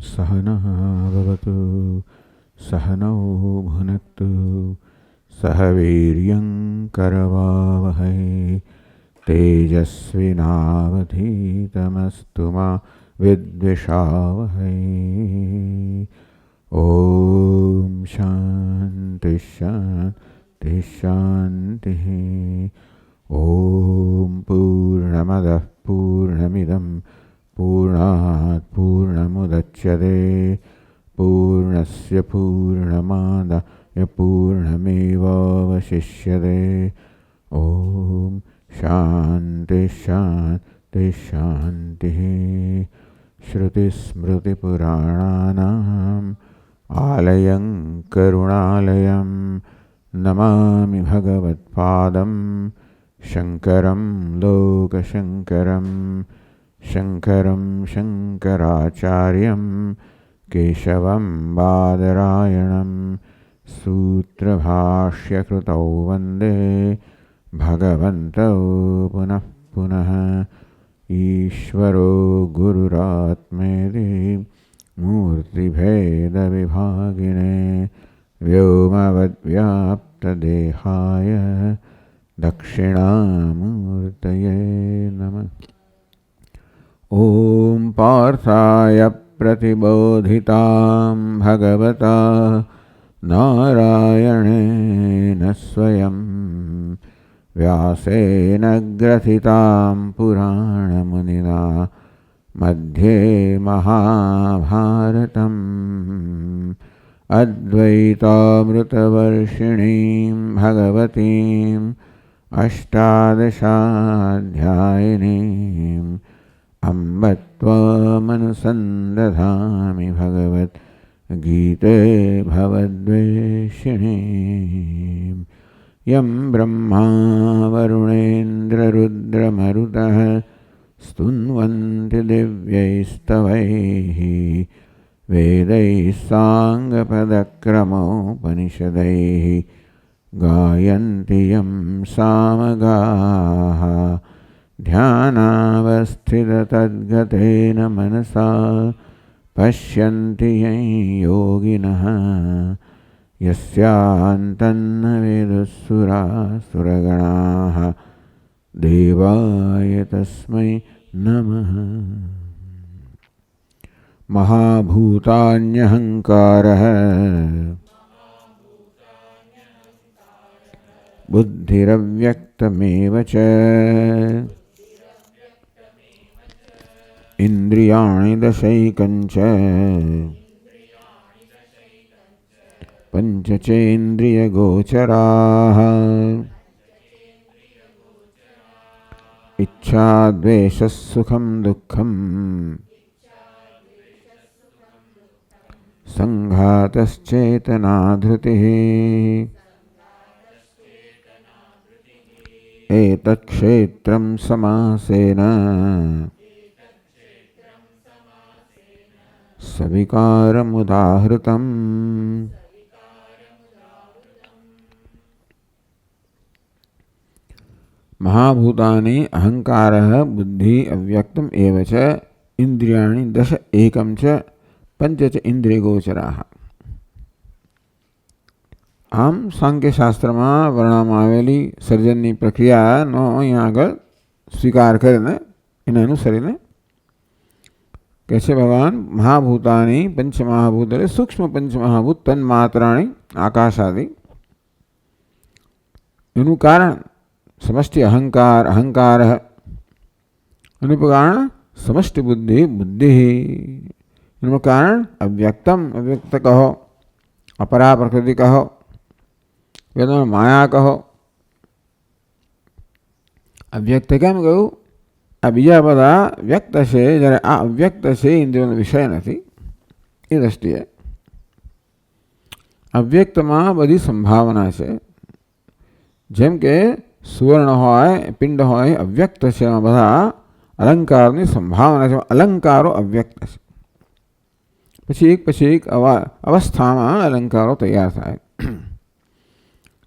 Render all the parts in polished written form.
सहनः भवतु सहनौ भुनक्तु सह वीर्यं करवावहै तेजस्विनावधीतमस्तु मा विद्विषावहै। ॐ शान्ति शान्ति शान्तिः। ॐ पूर्णमदः पूर्णमिदं पूर्णात् पूर्णमुदच्यते पूर्णस्य पूर्णमादाय पूर्णमेवावशिष्यते। ॐ शान्ति शान्ति शान्तिः। श्रुतिस्मृतिपुराणानाम् आलयं करुणालयं नमामि भगवत्पादं शङ्करं लोकशङ्करं शङ्करं शङ्कराचार्यं केशवं बादरायणं सूत्रभाष्यकृतौ वन्दे भगवन्तौ पुनः पुनः। ईश्वरो गुरुरात्मेति मूर्तिभेदविभागिने व्योमवद्व्याप्तदेहाय दक्षिणामूर्तये नमः। ॐ पार्थाय प्रतिबोधितां भगवता नारायणेन स्वयं व्यासेन ग्रथितां पुराणमुनिना मध्ये महाभारतम् अद्वैतामृतवर्षिणीं भगवतीम् अष्टादशाध्यायिनीम् अम्ब त्वामनुसन्दधामि भगवद्गीते भवद्वेषिणीम्। यं ब्रह्मा वरुणेन्द्ररुद्रमरुतः स्तुन्वन्ति दिव्यैस्तवैः वेदैः साङ्गपदक्रमोपनिषदैः गायन्ति यं सामगाः ध्यानावस्थिततद्गतेन मनसा पश्यन्ति यं योगिनः यस्यान्तन्न वेदसुरासुरगणाः देवाय तस्मै नमः। महाभूतान्यहङ्कारः बुद्धिरव्यक्तमेव च इन्द्रियाणि दशैकञ्च पञ्चचेन्द्रियगोचराः इच्छा द्वेषः सुखं दुःखं संघातश्चेतना धृतिः एतत्क्षेत्रं समासेन सविकारमुदाहृतम्। महाभूतानि अहंकारः बुद्धि अव्यक्तम् एव च इंद्रियाणि दश एकं च पंच च इंद्रियगोचराः। આમ સાંખ્યશાસ્ત્રમાં વર્ણવામાં આવેલી સર્જનની પ્રક્રિયાનો અહીંયા આગળ સ્વીકાર કરીને એને અનુસરીને કહે છે ભગવાન મહાભૂતાની પંચમહાભૂત એટલે સૂક્ષ્મ પંચમહાભૂત તન્માત્રાણી આકાશાદિ એનું કારણ સમષ્ટિ અહંકાર અહંકાર એનું કારણ સમષ્ટિ બુદ્ધિ બુદ્ધિ એનું કારણ અવ્યક્તમ અવ્યક્ત કહો अपरा प्रकृति कहो वेदो माया कहो अव्यक्त केम कहू आ बीजा बधा व्यक्त है जयरे आ अव्यक्त है इंद्रियों विषय नहीं ए दृष्टिए अव्यक्त में बड़ी संभावना है जेम के सुवर्ण होय पिंड होय अव्यक्त है बधा अलंकार की संभावना है अलंकारो अव्यक्त है પછી એક અવસ્થામાં અલંકારો તૈયાર થાય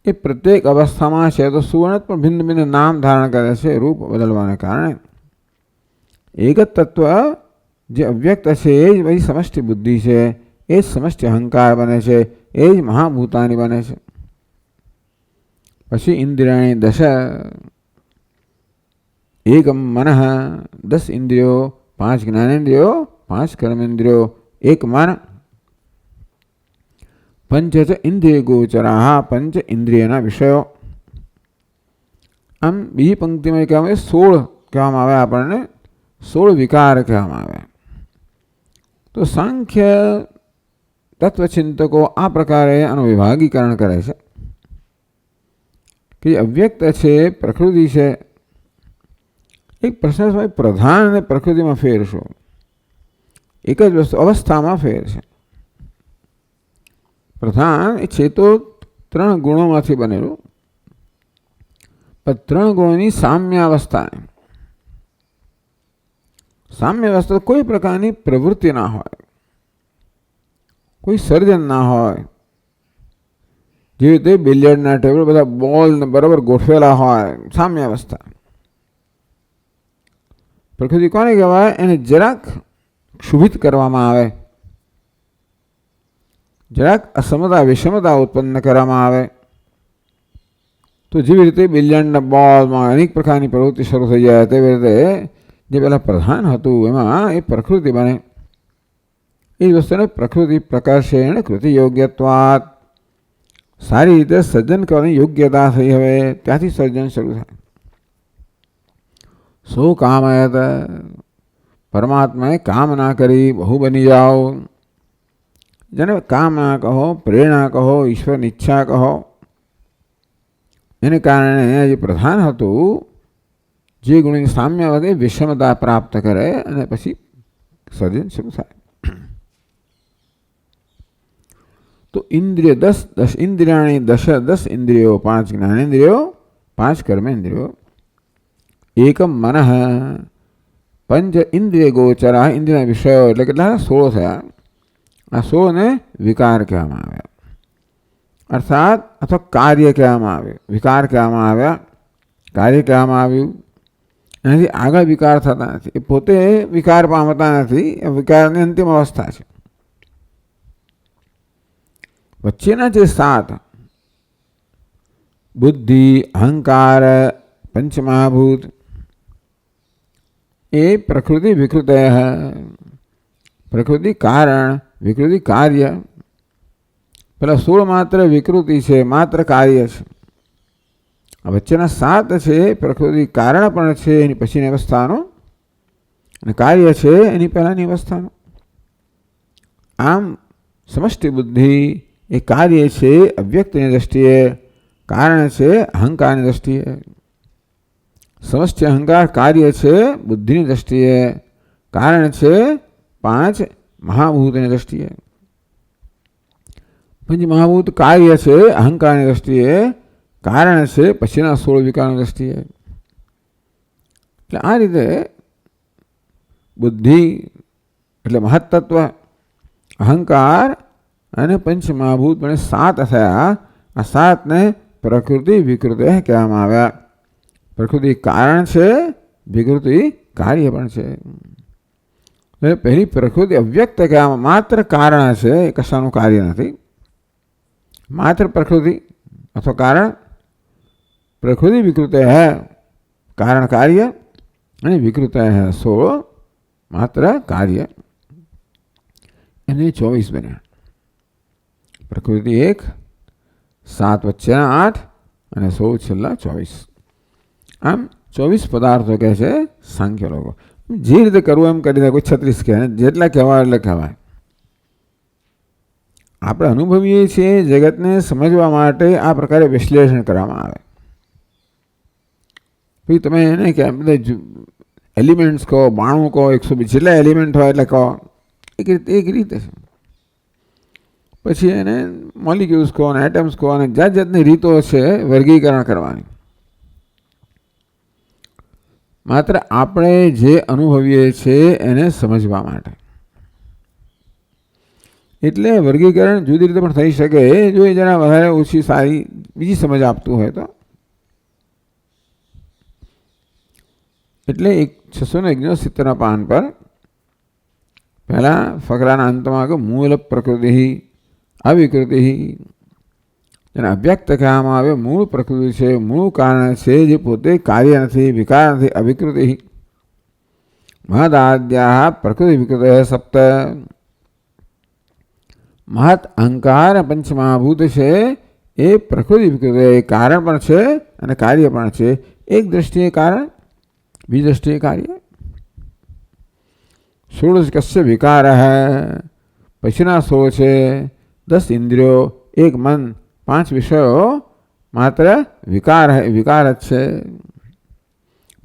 એ પ્રત્યેક અવસ્થામાં છે તો સુવર્ણ પણ ભિન્ન ભિન્ન નામ ધારણ કરે છે રૂપ બદલવાને કારણે એક જ તત્વ જે અવ્યક્ત છે એ જ બધી સમષ્ટિ બુદ્ધિ છે, એ જ સમષ્ટિ અહંકાર બને છે, એ જ મહાભૂતાની બને છે. પછી ઇન્દ્રિયાણી દશ, એકમ મનઃ, 10 ઇન્દ્રિયો, 5 જ્ઞાનેન્દ્રિયો, 5 કર્મેન્દ્રિયો, એક મન. પંચ ચ ઇન્દ્રિય ગોચરા, પંચ ઇન્દ્રિયના વિષયો. આમ બીજી પંક્તિમાં કહેવામાં 16 કહેવામાં આવે, આપણને 16 વિકાર કહેવામાં આવે. તો સાંખ્ય તત્વચિંતકો આ પ્રકારે આનું વિભાગીકરણ કરે છે કે અવ્યક્ત છે, પ્રકૃતિ છે. એક પ્રશ્ન પ્રધાન અને પ્રકૃતિમાં ફેર શું? એક જ વસ્તુ અવસ્થામાં ફેર છે. પ્રધાન એ છે તો 3 ગુણોમાંથી બનેલું, પણ 3 ગુણોની સામ્યાવસ્થા. સામ્યાવસ્થા કોઈ પ્રકારની પ્રવૃત્તિ ના હોય, કોઈ સર્જન ના હોય. જેવી રીતે બિલિયર્ડના ટેબલ બધા બોલ બરાબર ગોઠવેલા હોય, સામ્યાવસ્થા. પ્રકૃતિ કોને કહેવાય? એને જરાક ક્ષુભિત કરવામાં આવે, જરાક અસમતા વિષમતા ઉત્પન્ન કરવામાં આવે તો જેવી રીતે બિલિયર્ડના બોલમાં અનેક પ્રકારની પ્રવૃત્તિ શરૂ થઈ જાય, તેવી રીતે જે પહેલાં પ્રધાન હતું એમાં એ પ્રકૃતિ બને. એ વસ્તુને પ્રકૃતિ પ્રકર્ષેણ કૃતિ યોગ્યત્વાત, સારી રીતે સર્જન કરવાની યોગ્યતા થઈ. હવે ત્યાંથી સર્જન શરૂ થાય. સો કામયત, પરમાત્માએ કામ ના કરી બહુ બની જાઓ. જેને કામના કહો, પ્રેરણા કહો, ઈશ્વરની ઈચ્છા કહો. એને કારણે જે પ્રધાન હતું, જે ગુણની સામ્યાવસ્થા વિષમતા પ્રાપ્ત કરે અને પછી સર્જન શરૂ થાય. તો ઇન્દ્રિય 10 ઇન્દ્રિયાણી દશ, 10 ઇન્દ્રિયો, 5 જ્ઞાનેન્દ્રિયો, 5 કર્મેન્દ્રિયો, એકમ મનઃ, પંચ ઇન્દ્રિય ગોચરા, ઇન્દ્રિયના વિષયો એટલે કેટલા? 16 થયા. આ 16 ને વિકાર કહેવામાં આવ્યા, અર્થાત અથવા કાર્ય કહેવામાં આવે. વિકાર કહેવામાં આવ્યા, કાર્ય કહેવામાં આવ્યું. એનાથી આગળ વિકાર થતા નથી, એ પોતે વિકાર પામતા નથી, એ વિકારની અંતિમ અવસ્થા છે. વચ્ચેના જે 7 બુદ્ધિ, અહંકાર, પંચમહાભૂત, એ પ્રકૃતિ વિકૃતય, પ્રકૃતિ કારણ, વિકૃતિ કાર્ય. પેલા 16 માત્ર વિકૃતિ છે, માત્ર કાર્ય છે. આ વચ્ચેના 7 છે પ્રકૃતિ કારણ પણ છે એની પછીની અવસ્થાનો, અને કાર્ય છે એની પહેલાંની અવસ્થાનો. આમ સમષ્ટિ બુદ્ધિ એ કાર્ય છે અવ્યક્તની દ્રષ્ટિએ, કારણ છે અહંકારની દ્રષ્ટિએ. સમષ્ટિ અહંકાર કાર્ય છે બુદ્ધિની દ્રષ્ટિએ, કારણ છે 5 મહાભૂતની દ્રષ્ટિએ. પંચ મહાભૂત કાર્ય છે અહંકારની દ્રષ્ટિએ, કારણ છે પછીના 16 વિકારની દ્રષ્ટિએ. એટલે આ રીતે બુદ્ધિ એટલે મહત્તત્વ, અહંકાર અને પંચમહાભૂત બને 7 થયા. આ 7ને પ્રકૃતિ વિકૃતિ કહેવામાં આવ્યા. પ્રકૃતિ કારણ છે, વિકૃતિ કાર્ય પણ છે. પહેલી પ્રકૃતિ અવ્યક્ત કહેવામાં, માત્ર કારણ છે, એ કશાનું કાર્ય નથી. માત્ર પ્રકૃતિ અથવા કારણ. પ્રકૃતિ વિકૃત હૈ, કારણ કાર્ય, અને વિકૃત હૈ 16 માત્ર કાર્ય. એને 24 બન્યા. પ્રકૃતિ 1, 7 વચ્ચેના 8 અને 16 છેલ્લા 24. આમ 24 પદાર્થો કહે છે સાંખ્ય લોકો. જે રીતે કરવું એમ કરી દે, કોઈ 36 કહે, જેટલા કહેવાય એટલે કહેવાય. આપણે અનુભવીએ છીએ જગતને સમજવા માટે આ પ્રકારે વિશ્લેષણ કરવામાં આવે. પછી તમે એને કે બધા એલિમેન્ટ્સ કહો, 92 કહો, 120 જેટલા એલિમેન્ટ હોય એટલે કહો, એક રીતે છે. પછી એને મોલિક્યુલ્સ કહો, અને એટમ્સ કહો, અને જાત જાતની રીતો છે વર્ગીકરણ કરવાની. માત્ર આપણે જે અનુભવીએ છીએ એને સમજવા માટે. એટલે વર્ગીકરણ જુદી રીતે પણ થઈ શકે, જો એ જરા વધારે ઓછી સારી બીજી સમજ આપતું હોય તો. એટલે 669 પાન પર પહેલાં ફકરાના અંતમાં કે મૂળ પ્રકૃતિ અવિકૃતિ, જેને અવ્યક્ત કહેવામાં આવે મૂળ પ્રકૃતિ છે, મૂળ કારણ છે, જે પોતે કાર્ય નથી, વિકાર નથી, અવિકૃતિ. મહદાદ્યા પ્રકૃતિ વિકૃત સપ્ત. મહત અહંકાર પંચમહાભૂત છે એ પ્રકૃતિ વિકૃતિ કારણ પણ છે અને કાર્ય પણ છે. એક દ્રષ્ટિએ કારણ, બીજી દ્રષ્ટિએ કાર્ય. ષોડશ કશ્ય વિકાર હૈ, પછીના 16 છે 10 ઇન્દ્રિયો, એક મન, 5 વિષયો માત્ર વિકાર વિકાર જ છે.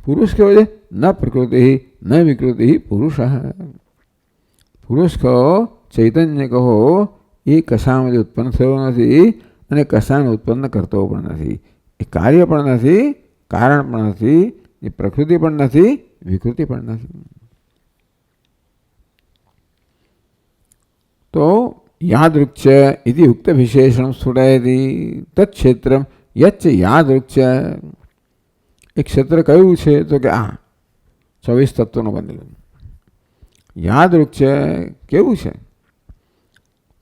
પુરુષ કેવો છે? ન પ્રકૃતિ ન વિકૃતિ પુરુષ. પુરુષ કહો, ચૈતન્ય કહો, એ કશામાંથી ઉત્પન્ન થયો નથી અને કશાને ઉત્પન્ન કરતો પણ નથી. એ કાર્ય પણ નથી, કારણ પણ નથી, એ પ્રકૃતિ પણ નથી, વિકૃતિ પણ નથી. તો યાદૃક્ ઇતિ ઉક્ત વિશેષણ સ્ફુટયતિ તત્ક્ષેત્રમ યચ્ચ યાદૃક્. એક ક્ષેત્ર કયું છે? તો કે આ 24 તત્વોનું બનેલું. યાદૃક્ કેવું છે?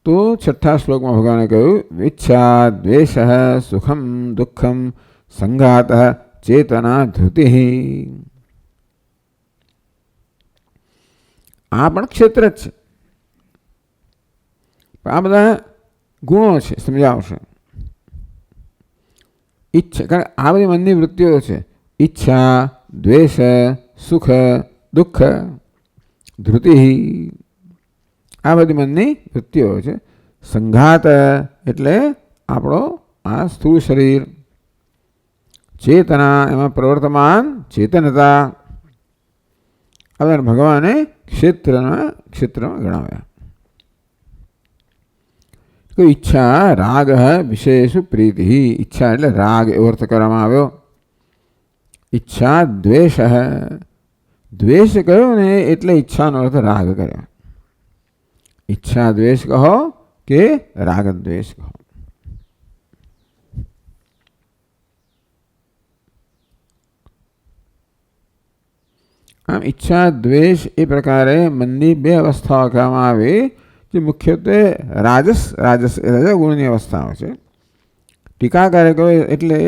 તો 6થા શ્લોકમાં ભગવાને કહ્યું ઈચ્છા દ્વેષ સુખમ દુઃખમ સંઘાત ચેતના ધૃતિ. આ પણ ક્ષેત્ર જ છે. આ બધા ગુણો છે, સમજાવશે. ઈચ્છા, કારણ આ બધી મનની વૃત્તિઓ છે. ઈચ્છા, દ્વેષ, સુખ, દુઃખ, ધૃતિ, આ બધી મનની વૃત્તિઓ છે. સંઘાત એટલે આપણો આ સ્થૂળ શરીર. ચેતના, એમાં પ્રવર્તમાન ચેતનતા. આ ભગવાને ક્ષેત્રમાં ગણાવ્યા. ઈચ્છા રાગ વિશેષ પ્રીતિ. ઈચ્છા એટલે રાગ એવો અર્થ કરવામાં આવ્યો. ઈચ્છા દ્વેષ, દ્વેષ કહ્યો ને એટલે ઈચ્છાનો અર્થ રાગ કર્યો. ઈચ્છા દ્વેષ કહો કે રાગ દ્વેષ કહો. આમ ઈચ્છા દ્વેષ એ પ્રકારે મનની 2 અવસ્થાઓ કહેવામાં આવી, જે મુખ્યત્વે રાજસ રજોગુણની અવસ્થાઓ છે. ટીકાકારે કહ્યું એટલે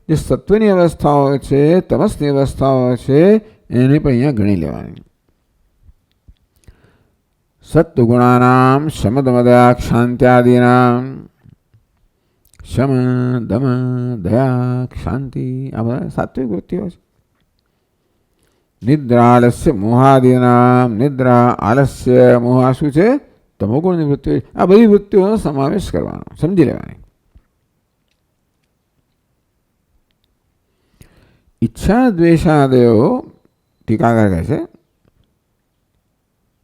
જે સત્વની અવસ્થાઓ છે, તમસની અવસ્થાઓ છે, એને પણ અહીંયા ગણી લેવાની. સત્વગુણાનામ શમદમદા ક્ષાંત્યાદીનામ. શમ, દમ, દયા, ક્ષાંતિ, આ બધા સાત્વિક વૃત્તિઓ છે. નિદ્રા આલસ્ય મોહાદીનામ. નિદ્રા, આલસ્ય, મોહ શું છે? તમોગુણની વૃત્તિઓ. આ બધી વૃત્તિઓનો સમાવેશ કરવાનો, સમજી લેવાની. ઈચ્છા દ્વેષાદયો ટીકાકાર કહે છે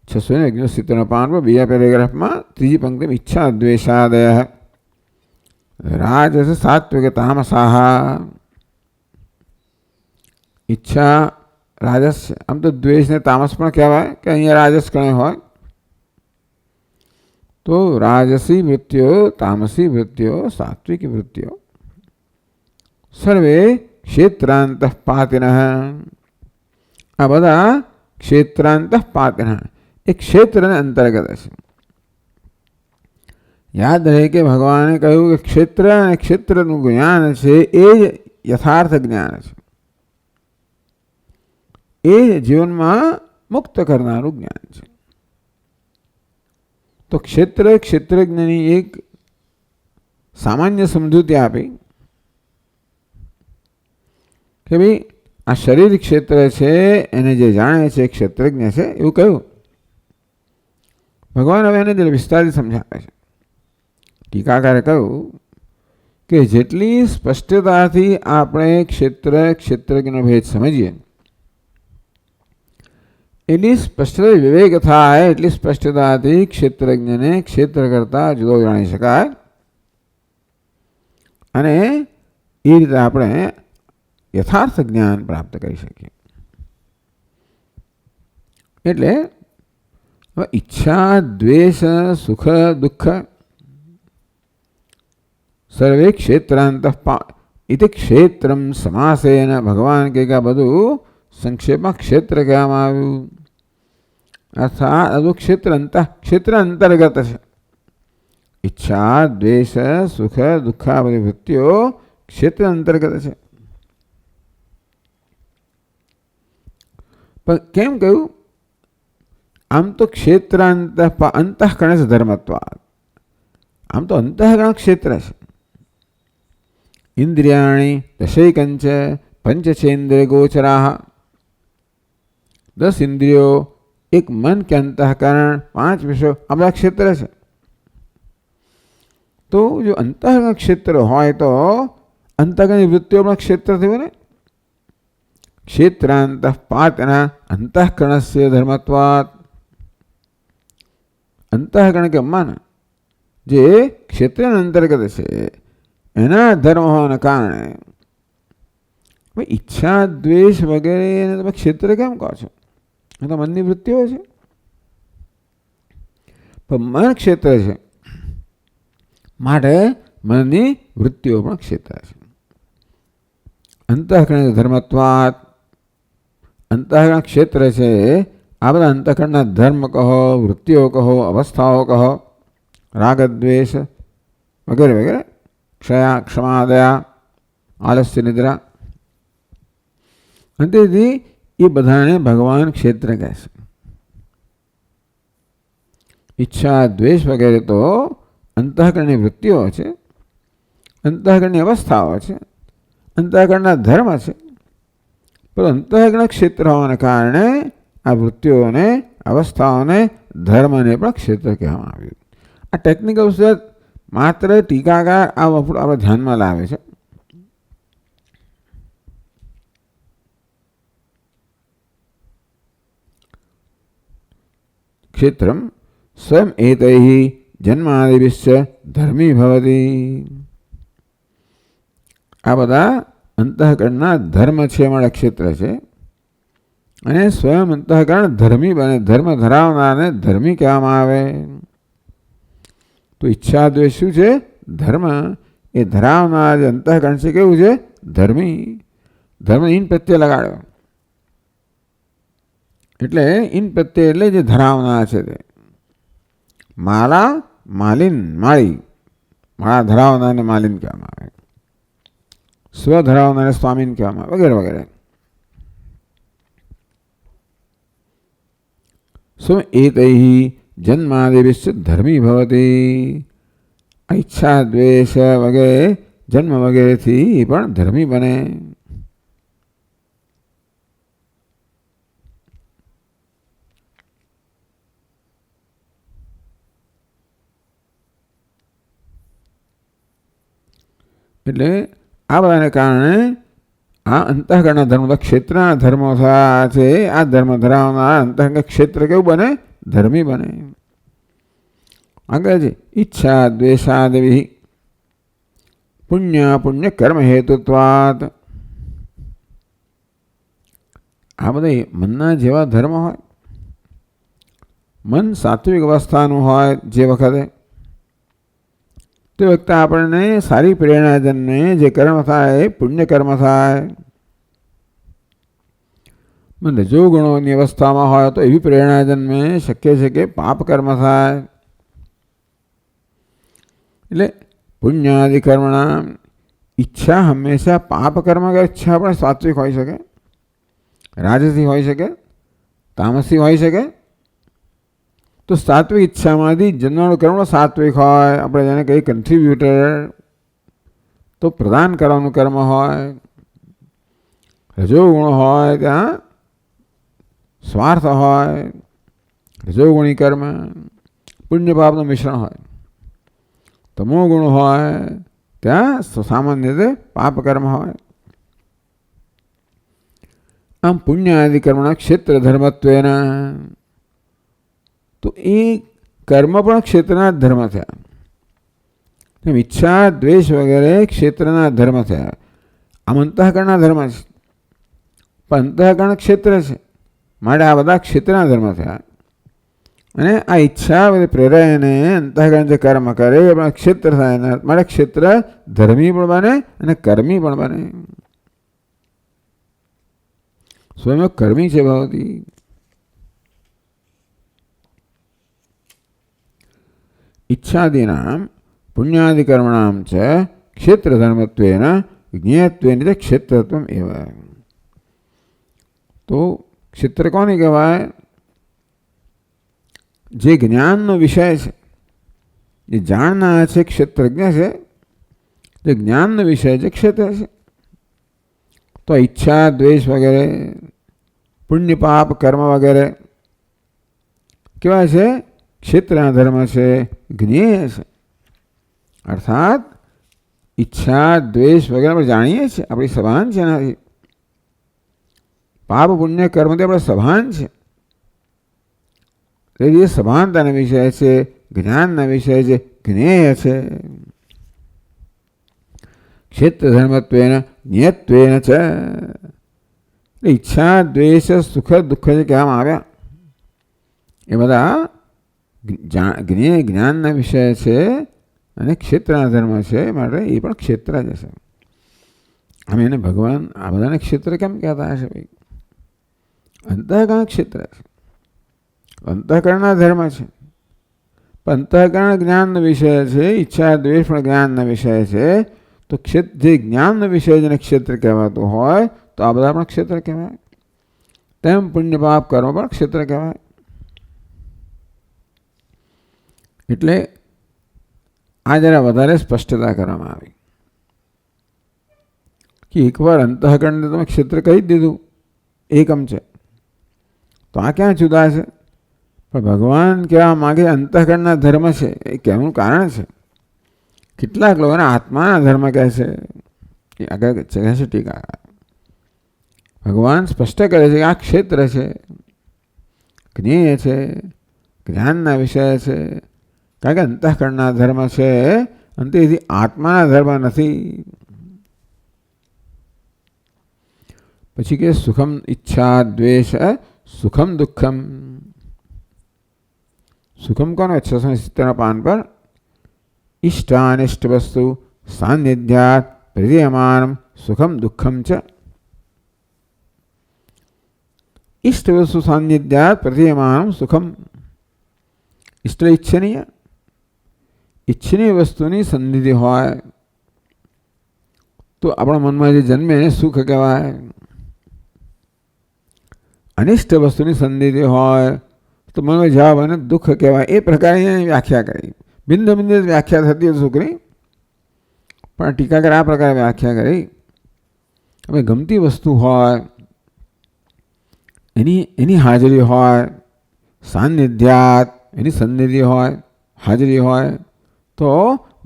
669 પાન પર બીજા પેરેગ્રાફમાં ત્રીજી પંક્તિમાં ઈચ્છા દ્વેષાદય રાજસ સાત્વિક તામસાહ. ઈચ્છા રાજસ, આમ તો દ્વેષને તામસ પણ કહેવાય કે અહીંયા રાજસ ગણે હોય. તો રાજસી વૃત્તિઓ, તામસી વૃત્તિઓ, સાત્વિક વૃત્તિઓ સર્વે ક્ષેત્રાંતપાતિન. આ બધા ક્ષેત્રાંતપાતિન, એક ક્ષેત્રને અંતર્ગત છે. યાદ રહે કે ભગવાને કહ્યું કે ક્ષેત્ર અને ક્ષેત્રનું જ્ઞાન છે એ જ યથાર્થ જ્ઞાન છે. એ જીવનમાં મુક્ત કરનારું જ્ઞાન છે. તો ક્ષેત્રજ્ઞની એક સામાન્ય સમજૂતી આપી કે ભાઈ આ શરીર ક્ષેત્ર છે, એને જે જાણે છે ક્ષેત્રજ્ઞ છે, એવું કહ્યું. ભગવાન હવે એને વિસ્તારથી સમજાવે છે. ટીકાકારે કહ્યું કે જેટલી સ્પષ્ટતાથી આપણે ક્ષેત્રજ્ઞનો ભેદ સમજીએ, એટલી સ્પષ્ટતા વિવેક થાય, એટલી સ્પષ્ટતાથી ક્ષેત્રજ્ઞને ક્ષેત્ર કરતા જુદો જાણી શકાય. અને એ રીતે આપણે યથાર્થ જ્ઞાન પ્રાપ્ત કરી શકીએ. એટલે ઈચ્છા દ્વેષ સુખ દુઃખ સર્વે ક્ષેત્રાંત ઇતિ ક્ષેત્રમ સમાસેન. ભગવાન કે બધું સંક્ષેપમાં ક્ષેત્ર કહેવામાં આવ્યું. अर्थात वो क्षेत्र अंतर्गत है। इच्छा द्वेष सुख दुख आ बधी वृत्तिओ क्षेत्र अंतर्गत है। पर केम कहूं? आम तो क्षेत्र अंतःकरण से धर्मत्वात्, आम तो अंतःकरण क्षेत्र है। इंद्रियाणि दशैकंच पंचचेन्द्रिय गोचरा, 10 इंद्रियों, एक मन के अंतःकरण, 5 विषयों, अपना क्षेत्र है। तो जो अंतःकरण क्षेत्र हो तो अंतःकरण वृत्तिओं अपना क्षेत्र थे बने। क्षेत्रांतःपातना अंतःकरण से धर्मत्वात्, अंतःकरण के मन जे क्षेत्र अंतर्गत से एना धर्म होने कारण भाई इच्छा द्वेष वगैरह તમે ક્ષેત્ર કેમ કહો છો? એ તો મનની વૃત્તિઓ છે. પણ મન ક્ષેત્ર છે માટે મનની વૃત્તિઓ પણ ક્ષેત્ર છે. અંતઃકરણ ધર્મત્વાत्, અંતઃકરણ ક્ષેત્ર છે. આ બધા અંતઃકરણના ધર્મ કહો, વૃત્તિઓ કહો, અવસ્થાઓ કહો, રાગ દ્વેષ વગેરે વગેરે, ક્ષયા ક્ષમા દયા આલસ્ય નિદ્રા, અંતેથી એ બધાને ભગવાન ક્ષેત્ર કહે છે. ઈચ્છા દ્વેષ વગેરે તો અંતઃકરણની વૃત્તિઓ છે, અંતઃકરણની અવસ્થાઓ છે, અંતઃકરણના ધર્મ છે. પણ અંતઃકરણ ક્ષેત્ર હોવાને કારણે આ વૃત્તિઓને, અવસ્થાઓને, ધર્મને પણ ક્ષેત્ર કહેવામાં આવ્યું. આ ટેકનિકલ શબ્દ માત્ર ટીકાકાર આપણે ધ્યાનમાં લાવે છે. क्षेत्रम स्वयं एतैः जन्मादिभिश्च धर्मी भवति. आ बधा अंतःकरणना धर्म छे मारा क्षेत्र छे अने स्वयं अंतःकरण धर्मी बने. धर्म धरावनारने धर्मी कहेवामां आवे. तो इच्छा द्वेष शुं छे? धर्म. ए धरावनार अंतःकरण छे केवुं छे? धर्मी. धर्म इन प्रत्यय लगाड्यो એટલે ઇન પ્રત્યે એટલે જે ધરાવનાર છે તે. માલા માલિન માળી, માળા ધરાવનારને માલિન કહેવામાં આવે, સ્વ ધરાવનારને સ્વામીન કહેવામાં આવે, વગેરે વગેરે. સ્વ એતૈઃ જન્માદિભ્યશ્ચ ધર્મી ભવતિ. ઈચ્છા દ્વેષ વગેરે જન્મ વગેરેથી પણ ધર્મી બને. એટલે આ બધાને કારણે આ અંતઃકરણના ધર્મ, ક્ષેત્રના ધર્મો છે. આ ધર્મ ધરાવનાર અંતઃકરણ ક્ષેત્ર કેવું બને? ધર્મી બને. આગળ છે ઈચ્છા દ્વેષાદિ પુણ્ય પુણ્ય કર્મ હેતુત્વાત. આ બધા મનના જેવા ધર્મ હોય, મન સાત્વિક અવસ્થાનું હોય જે વખતે, તે વખતે આપણને સારી પ્રેરણા જન્મે. જે કર્મ થાય પુણ્ય કર્મ થાય. રજોગુણોની અવસ્થામાં હોય તો એવી પ્રેરણા જન્મે. શક્ય છે કે પાપ કર્મ થાય. એટલે પુણ્યાદિ કર્મના ઈચ્છા હંમેશા પાપ કર્મ કે ઈચ્છા પણ સાત્વિક હોઈ શકે, રાજસી હોઈ શકે, તામસી હોઈ શકે. તો સાત્વિક ઈચ્છામાંથી જન્મનું કર્મ સાત્વિક હોય. આપણે જેને કહીએ કન્ટ્રીબ્યુટર, તો પ્રદાન કરવાનું કર્મ હોય. રજોગુણ હોય ત્યાં સ્વાર્થ હોય, રજોગુણી કર્મ. પુણ્ય પાપનું મિશ્રણ હોય. તમો ગુણ હોય ત્યાં સામાન્ય રીતે પાપ કર્મ હોય. આમ પુણ્ય આદિ કર્મના ક્ષેત્ર ધર્મત્વેના, તો એ કર્મ પણ ક્ષેત્રના ધર્મ થયા. ઈચ્છા દ્વેષ વગેરે ક્ષેત્રના ધર્મ થયા. આમ અંતઃકરણના ધર્મ છે, પણ અંતઃકરણ ક્ષેત્ર છે માટે આ બધા ક્ષેત્રના ધર્મ થયા. અને આ ઈચ્છા પ્રેરાયને અંતઃકરણ જે કર્મ કરે એ પણ ક્ષેત્ર થાય માટે ક્ષેત્ર ધર્મી પણ બને અને કર્મી પણ બને. સ્વયં કર્મી છે ભવતી. इच्छादीनां पुण्यादिकर्मणां च क्षेत्रधर्मत्वेन ज्ञेयत्वेन च क्षेत्रत्वम् एव। तो क्षेत्र कोने कहेवाय? जे ज्ञाननो विषय छे, जे जाणनार छे क्षेत्रज्ञ छे, जे ज्ञाननो विषय छे क्षेत्र छे। तो इच्छा द्वेष वगैरह, पुण्य पाप कर्म वगैरह केवा छे? क्षेत्रना धर्म छे, ज्ञेय छे। अर्थात इच्छा द्वेष वगैरह આપણે જાણીએ છીએ, આપણી સભાન છે એનાથી. પાપ પુણ્ય કર્મથી આપણે સભાન છે. એ સભાનતાના વિષય છે, જ્ઞાનના વિષય છે, જ્ઞેય છે. ક્ષેત્ર ધર્મત્વેન જ્ઞેયત્વેન ચ. ઈચ્છા દ્વેષ સુખ દુઃખ જે કહેવામાં આવ્યા એ બધા જ્ઞેય જ્ઞાનના વિષય છે અને ક્ષેત્રના ધર્મ છે, માટે એ પણ ક્ષેત્ર જ હશે. અમે એને ભગવાન આ બધાને ક્ષેત્ર કેમ કહેતા હશે? ભાઈ, અંતઃકરણ ક્ષેત્ર છે, અંતઃકરણના ધર્મ છે. પણ અંતઃકરણ જ્ઞાનનો વિષય છે, ઈચ્છા દ્વેષ પણ જ્ઞાનના વિષય છે. તો જે જ્ઞાનનો વિષય જેને ક્ષેત્ર કહેવાતો હોય તો આ બધા પણ ક્ષેત્ર કહેવાય. તેમ પુણ્ય પાપ કર્મ પણ ક્ષેત્ર કહેવાય. એટલે આ જરા વધારે સ્પષ્ટતા કરવામાં આવી કે એકવાર અંતઃકરણને તમે ક્ષેત્ર કહી જ દીધું, એકમ છે, તો આ ક્યાં જુદા છે? પણ ભગવાન કહેવા માગે અંતઃકરણના ધર્મ છે. એ કહેવાનું કારણ છે. કેટલાક લોકોને આત્માના ધર્મ કહે છે, એ આગળ કહે છે ટીકા. ભગવાન સ્પષ્ટ કરે છે કે આ ક્ષેત્ર છે, જ્ઞેય છે, જ્ઞાનના વિષય છે. કારણ કે અંતઃકરણના ધર્મ છે અને તેથી આત્માના ધર્મ નથી. પછી કે સુખમ ઈચ્છા દ્વેષ સુખમ દુઃખમ. સુખમ કોનો? 670 પાન પર ઇષ્ટાનિષ્ટ વસ્તુ સાન્નિધ્યાત પ્રદીયમાનમ સુખમ દુઃખમ ચ. ઇષ્ટ વસ્તુ સાન્નિધ્યાત પ્રદીયમાનમ સુખમ. ઇષ્ટ ઈચ્છનીય, ઈચ્છનીય વસ્તુની સન્નિધિ હોય તો આપણા મનમાં જે જન્મે એને સુખ કહેવાય. અનિષ્ટ વસ્તુની સન્નિધિ હોય તો મનમાં જવાબ અને દુઃખ કહેવાય. એ પ્રકારે વ્યાખ્યા કરી. બિંદ બિંદ વ્યાખ્યા થતી હતી સુખની, પણ ટીકાકર આ પ્રકારે વ્યાખ્યા કરી. હવે ગમતી વસ્તુ હોય, એની હાજરી હોય, સાન્નિધ્યાત એની સન્નિધિ હોય, હાજરી હોય તો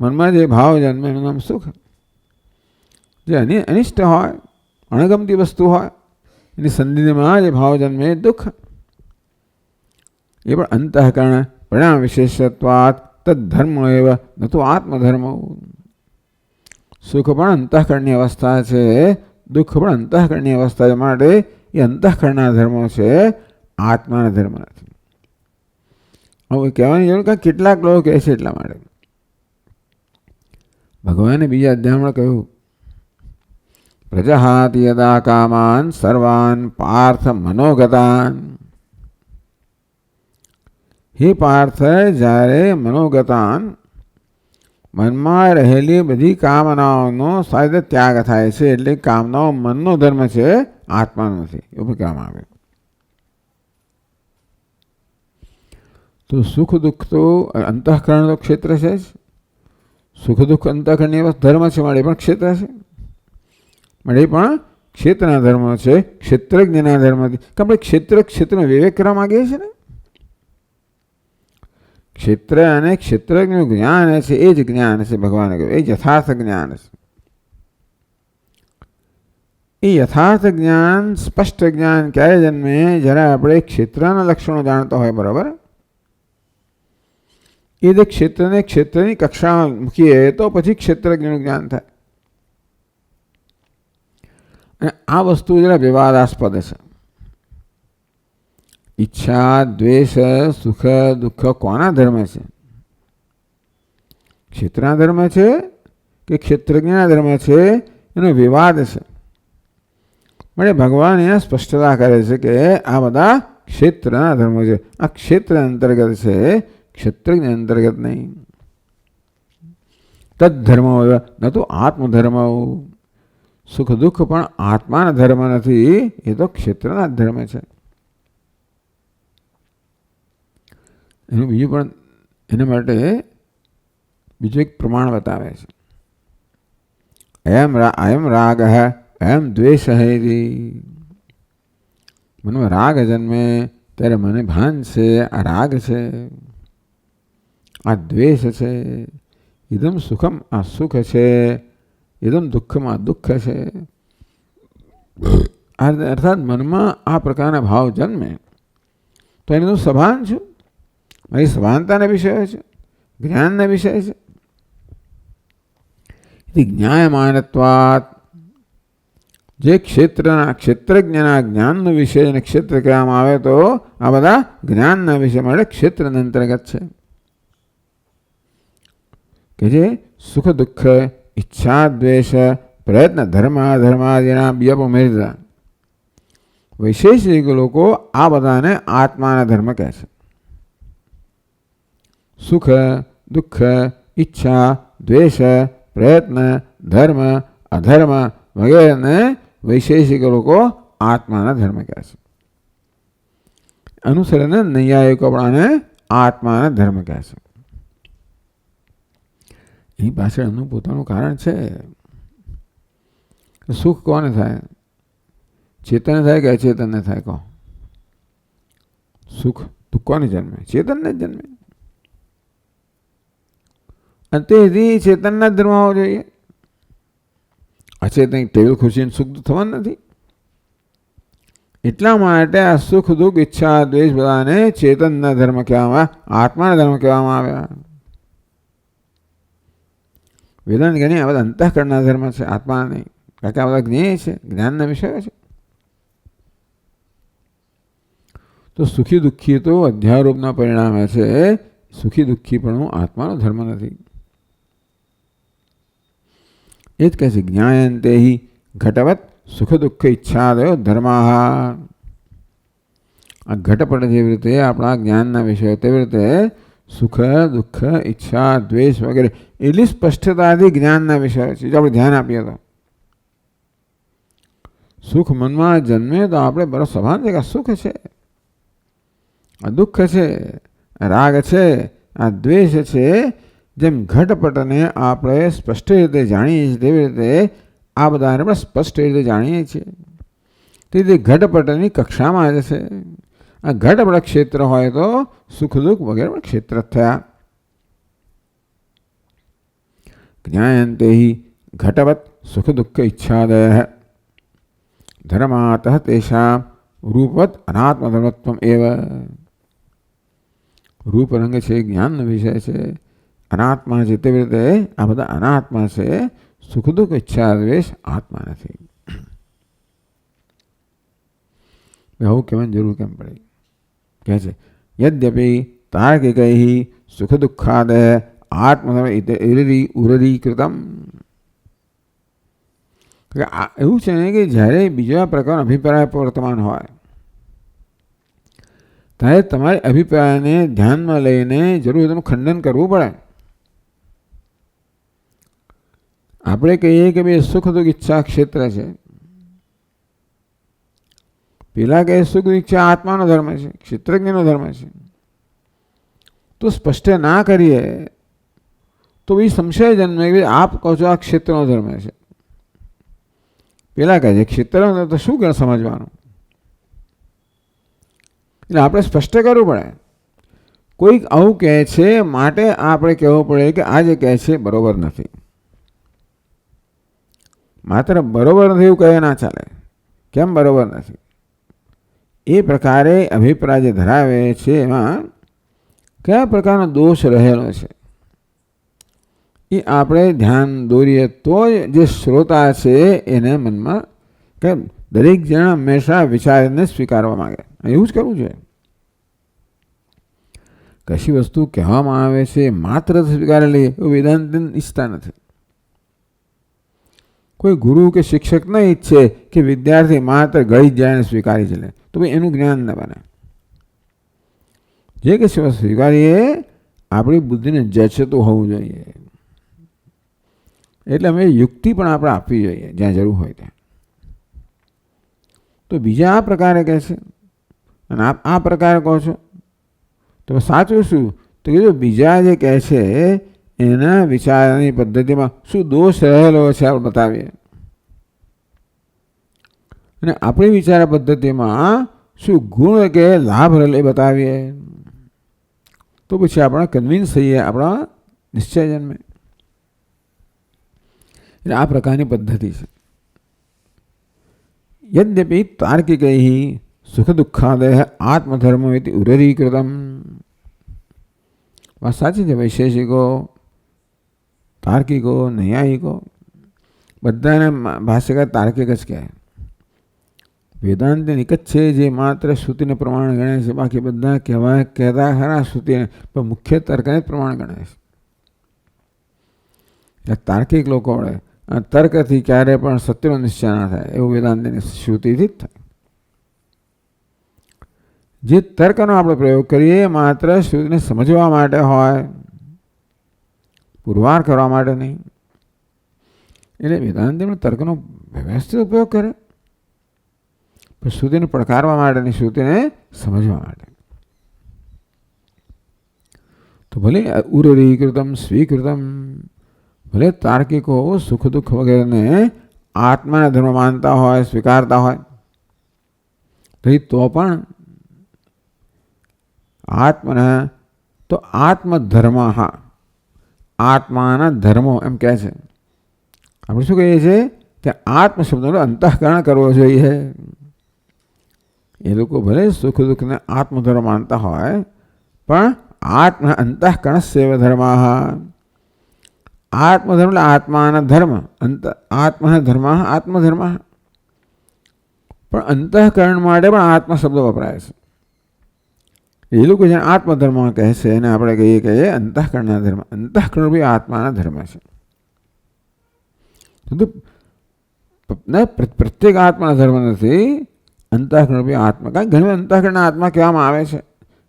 મનમાં જે ભાવ જન્મે એનું નામ સુખ. જે અનિષ્ટ હોય, અણગમતી વસ્તુ હોય, એની સન્નિધિમાં જે ભાવ જન્મે એ દુઃખ. એ પણ અંતઃકરણ પરિણામ વિશેષત્વાત તદ્ધર્મ એવ ન તો આત્મધર્મ. સુખ પણ અંતઃકરણની અવસ્થા છે, દુઃખ પણ અંતઃકરણની અવસ્થા છે. માટે એ અંતઃકરણના ધર્મો છે, આત્માના ધર્મ નથી. હવે કહેવાની જરૂર કે કેટલાક લોકો કહે છે એટલા માટે ભગવાને બીજા અધ્યાયમાં કહ્યું પ્રજહાતિ યદા કામાન સર્વાન પાર્થ મનોગતાન. હે પાર્થ, જ્યારે મનોગતાન મનમાં રહેલી બધી કામનાઓનો સારી ત્યાગ થાય છે, એટલે કામનાઓ મનનો ધર્મ છે, આત્માનો નથી, એવું કહેવામાં આવે. તો સુખ દુઃખ તો અંતઃકરણ તો ક્ષેત્ર છે જ. સુખ દુઃખ અંતઃકરણની ધર્મ છે, માટે પણ ક્ષેત્ર છે. માટે પણ ક્ષેત્રના ધર્મ છે, ક્ષેત્રજ્ઞના ધર્મ નથી. કે આપણે ક્ષેત્રનો વિવેક કરવા માંગીએ છીએ ને. ક્ષેત્ર અને ક્ષેત્રજ્ઞનું જ્ઞાન છે, એ જ જ્ઞાન છે. ભગવાને કહ્યું એ યથાર્થ જ્ઞાન છે. એ યથાર્થ જ્ઞાન, સ્પષ્ટ જ્ઞાન ક્યારે જન્મે? જ્યારે આપણે ક્ષેત્રના લક્ષણો જાણતા હોય, બરાબર. એ જે ક્ષેત્રને ક્ષેત્રની કક્ષામાં મૂકીએ તો પછી ક્ષેત્રજ્ઞનું જ્ઞાન થાય. અને આ વસ્તુ જરા વિવાદાસ્પદ છે. ઈચ્છા દ્વેષ સુખ દુઃખ કોના ધર્મ છે? ક્ષેત્રના ધર્મ છે કે ક્ષેત્રજ્ઞના ધર્મ છે? એનો વિવાદ છે. માટે ભગવાન એને સ્પષ્ટતા કરે છે કે આ બધા ક્ષેત્રના ધર્મો છે. આ ક્ષેત્ર અંતર્ગત છે, ક્ષેત્રજ્ઞ અંતર્ગત નહીં. તદ્ધર્મ ન તો આત્મધર્મ. સુખ દુઃખ પણ આત્માના ધર્મ નથી, એ તો ક્ષેત્રના ધર્મ છે. એનું બીજું પણ એના માટે બીજું એક પ્રમાણ બતાવે છે. અયમ રાગ અયમ દ્વેષ હૈ. મનમાં રાગ જન્મે ત્યારે મને ભાન છે આ રાગ છે, આ દ્વેષ છે. ઇદમ સુખમ આ સુખ છે, ઇદમ દુઃખમ આ દુઃખ છે. અર્થાત મનમાં આ પ્રકારના ભાવ જન્મે તો એનું તો સભાન છું. મારી સભાનતાના વિષય છે, જ્ઞાનના વિષય છે. જ્ઞાયમાનત્વાત જે ક્ષેત્રજ્ઞના જ્ઞાનનો વિષય અને ક્ષેત્ર કહેવામાં આવે તો આ બધા જ્ઞાનના વિષય માટે ક્ષેત્રના અંતર્ગત છે. કે જે સુખ દુઃખ ઈચ્છા દ્વેષ પ્રયત્ન ધર્મ અધર્માદિના વ્યપમેળતા વૈશેષિક લોકો આ બધાને આત્માના ધર્મ કહે છે. સુખ દુઃખ ઈચ્છા દ્વેષ પ્રયત્ન ધર્મ અધર્મ વગેરેને વૈશેષિક લોકો આત્માના ધર્મ કહે છે. અનુસરીને નૈયાયિકો પણ આત્માના ધર્મ કહે છે. એની પાછળ એનું પોતાનું કારણ છે. સુખ કોને થાય? ચેતન થાય કે અચેતનને થાય? કહો. સુખ દુઃખ કોને જન્મે? ચેતનને જ જન્મે. અને તેથી ચેતનના ધર્મ હોવો જોઈએ. અચેતન ટેબલ ખુરશીને સુખ થવાનું નથી. એટલા માટે આ સુખ દુઃખ ઈચ્છા દ્વેષ બધાને ચેતનના ધર્મ કહેવામાં, આત્માના ધર્મ કહેવામાં આવ્યા. વેદાંત જ્ઞાની આ બધા અંતઃકરણના ધર્મ છે, આત્માના નહીં. કારણ કે આ બધા જ્ઞેય છે, જ્ઞાનના વિષયો છે. તો સુખી દુઃખી તો અધ્યારોપના પરિણામે છે. સુખી દુઃખી પણ આત્માનો ધર્મ નથી. એ જ કહે છે જ્ઞાયંતે હિ ઘટવત સુખ દુઃખ ઈચ્છાદયો ધર્મા. આ ઘટપટ જેવી રીતે આપણા જ્ઞાનના વિષયો તેવી રીતે સુખ દુઃખ ઈચ્છા દ્વેષ વગેરે એટલી સ્પષ્ટતાથી જ્ઞાનના વિષયો છે. જો આપણે ધ્યાન આપીએ તો સુખ મનમાં જન્મે તો આપણે બરો સભાન છે કે આ સુખ છે, આ દુઃખ છે, રાગ છે, આ દ્વેષ છે. જેમ ઘટપટને આપણે સ્પષ્ટ રીતે જાણીએ છીએ તેવી રીતે આ બધાને આપણે સ્પષ્ટ રીતે જાણીએ છીએ. તેથી ઘટપટની કક્ષામાં જ છે. આ ઘટપટ ક્ષેત્ર હોય તો સુખ દુઃખ વગેરે પણ ક્ષેત્ર થયા. જ્ઞાયંતે હિ ઘટવત સુખ દુઃખ ઈચ્છાદય ધર્માત તેષામ રૂપવત અનાત્મધર્મત્વમ એવ. રૂપ રંગ છે, જ્ઞાનનો વિષય છે, અનાત્મા છે. તેવી રીતે આ બધા અનાત્મા છે. સુખ દુઃખ ઈચ્છા દ્વેષ આત્મા નથી. આવું કહેવાની જરૂર કેમ પડે? કહે છે યદ્યપિ તાર્કિકૈ સુખ દુઃખાદય આત્મધર્મ ઉરરીકૃતમ. એવું છે ને કે જ્યારે બીજા પ્રકારનો અભિપ્રાય વર્તમાન હોય ત્યારે તમારે અભિપ્રાયને ધ્યાનમાં લઈને જરૂર તેનું ખંડન કરવું પડે. આપણે કહીએ કે ભાઈ સુખ દુઃખ ઈચ્છા ક્ષેત્ર છે, પેલા કહે સુખ ઈચ્છા આત્માનો ધર્મ છે, ક્ષેત્રજ્ઞનો ધર્મ છે. તો સ્પષ્ટ ના કરીએ તો એ સંશય જન્મે કે આપ કહો છો આ ક્ષેત્રનો ધર્મ છે, પેલા કહે છે ક્ષેત્રનો તો શું ગણ સમજવાનું? એટલે આપણે સ્પષ્ટ કરવું પડે. કોઈક આવું કહે છે માટે આપણે કહેવું પડે કે આ જે કહે છે બરોબર નથી. માત્ર બરોબર નથી એવું કહે ના ચાલે. કેમ બરોબર નથી? એ પ્રકારે અભિપ્રાય જે ધરાવે છે એમાં કયા પ્રકારનો દોષ રહેલો છે એ આપણે ધ્યાન દોરીએ તો જે શ્રોતા છે એને મનમાં કે દરેક જણ હંમેશા વિચારને સ્વીકારવા માંગે. એવું જ કરવું જોઈએ. કશી વસ્તુ કહેવામાં આવે છે માત્ર સ્વીકારેલી એવું વેદાંત ઈચ્છતા નથી. કોઈ ગુરુ કે શિક્ષક ન ઈચ્છે કે વિદ્યાર્થી માત્ર ગળી જાય અને સ્વીકારી જ લે તો ભાઈ એનું જ્ઞાન ન બને. જે કે સ્વીકારીએ આપણી બુદ્ધિને જચતું હોવું જોઈએ. એટલે અમે યુક્તિ પણ આપણે આપવી જોઈએ જ્યાં જરૂર હોય ત્યાં. તો બીજા આ પ્રકારે કહે છે અને આપ આ પ્રકારે કહો છો તો સાચું શું? તો કીધું બીજા જે કહે છે એના વિચારની પદ્ધતિમાં શું દોષ રહેલો છે આપણે બતાવીએ, અને આપણી વિચાર પદ્ધતિમાં શું ગુણ કે લાભ રહેલો એ બતાવીએ, તો પછી આપણે કન્વિન્સ થઈએ, આપણા નિશ્ચય જન્મે. એટલે આ પ્રકારની પદ્ધતિ છે. યદ્યપિ તાર્કિકૈ સુખ દુઃખાદય આત્મધર્મ ઇતિ ઉરરીકૃતમ. વાત સાચી છે. વૈશેષિકો, તાર્કિકો, નૈયાયિકો બધાને ભાષ્યકાર તાર્કિક જ કહેવાય. વેદાંત એક જ છે જે માત્ર શ્રુતિને પ્રમાણ ગણે છે, બાકી બધા કહેતા ખરા શ્રુતિને, પણ મુખ્ય તર્કને જ પ્રમાણ ગણે છે. એટલે તાર્કિક લોકો વડે તર્કથી ક્યારે પણ સત્યનો નિશ્ચય ના થાય, એવું વેદાંતની શ્રુતિથી જ થાય. જે તર્કનો આપણે પ્રયોગ કરીએ માત્ર શ્રુતિને સમજવા માટે હોય, પુરવાર કરવા માટે નહીં. એટલે વેદાંત તર્કનો વ્યવસ્થિત ઉપયોગ કરે, પણ શ્રુતિને પડકારવા માટે નહીં, શ્રુતિને સમજવા માટે. તો ભલે ઉરરીકૃતમ સ્વીકૃતમ, ભલે તાર્કિકો સુખ દુઃખ વગેરેને આત્માના ધર્મ માનતા હોય, સ્વીકારતા હોય, તો પણ આત્મના તો આત્મધર્મ, આત્માના ધર્મો એમ કહે છે. આપણે શું કહીએ છીએ કે આત્મ શબ્દનો અંતઃકરણ કરવો જોઈએ. એ લોકો ભલે સુખ દુઃખને આત્મધર્મ માનતા હોય, પણ આત્મ અંતઃકરણ સેવ ધર્મ, આત્મધર્મ એટલે આત્માના ધર્મ, આત્મના ધર્મ આત્મધર્મ, પણ અંતઃકરણ માટે પણ આત્મા શબ્દ વપરાય છે. એ લોકો જેને આત્મધર્મ કહે છે એને આપણે કહીએ કે એ અંતઃકરણના ધર્મ. અંતઃકરણ બી આત્માના ધર્મ છે. પ્રત્યેક આત્માના ધર્મ નથી, અંતઃકરણ બી આત્મા. કારણ ઘણી અંતઃકરણના આત્મા કહેવામાં આવે છે,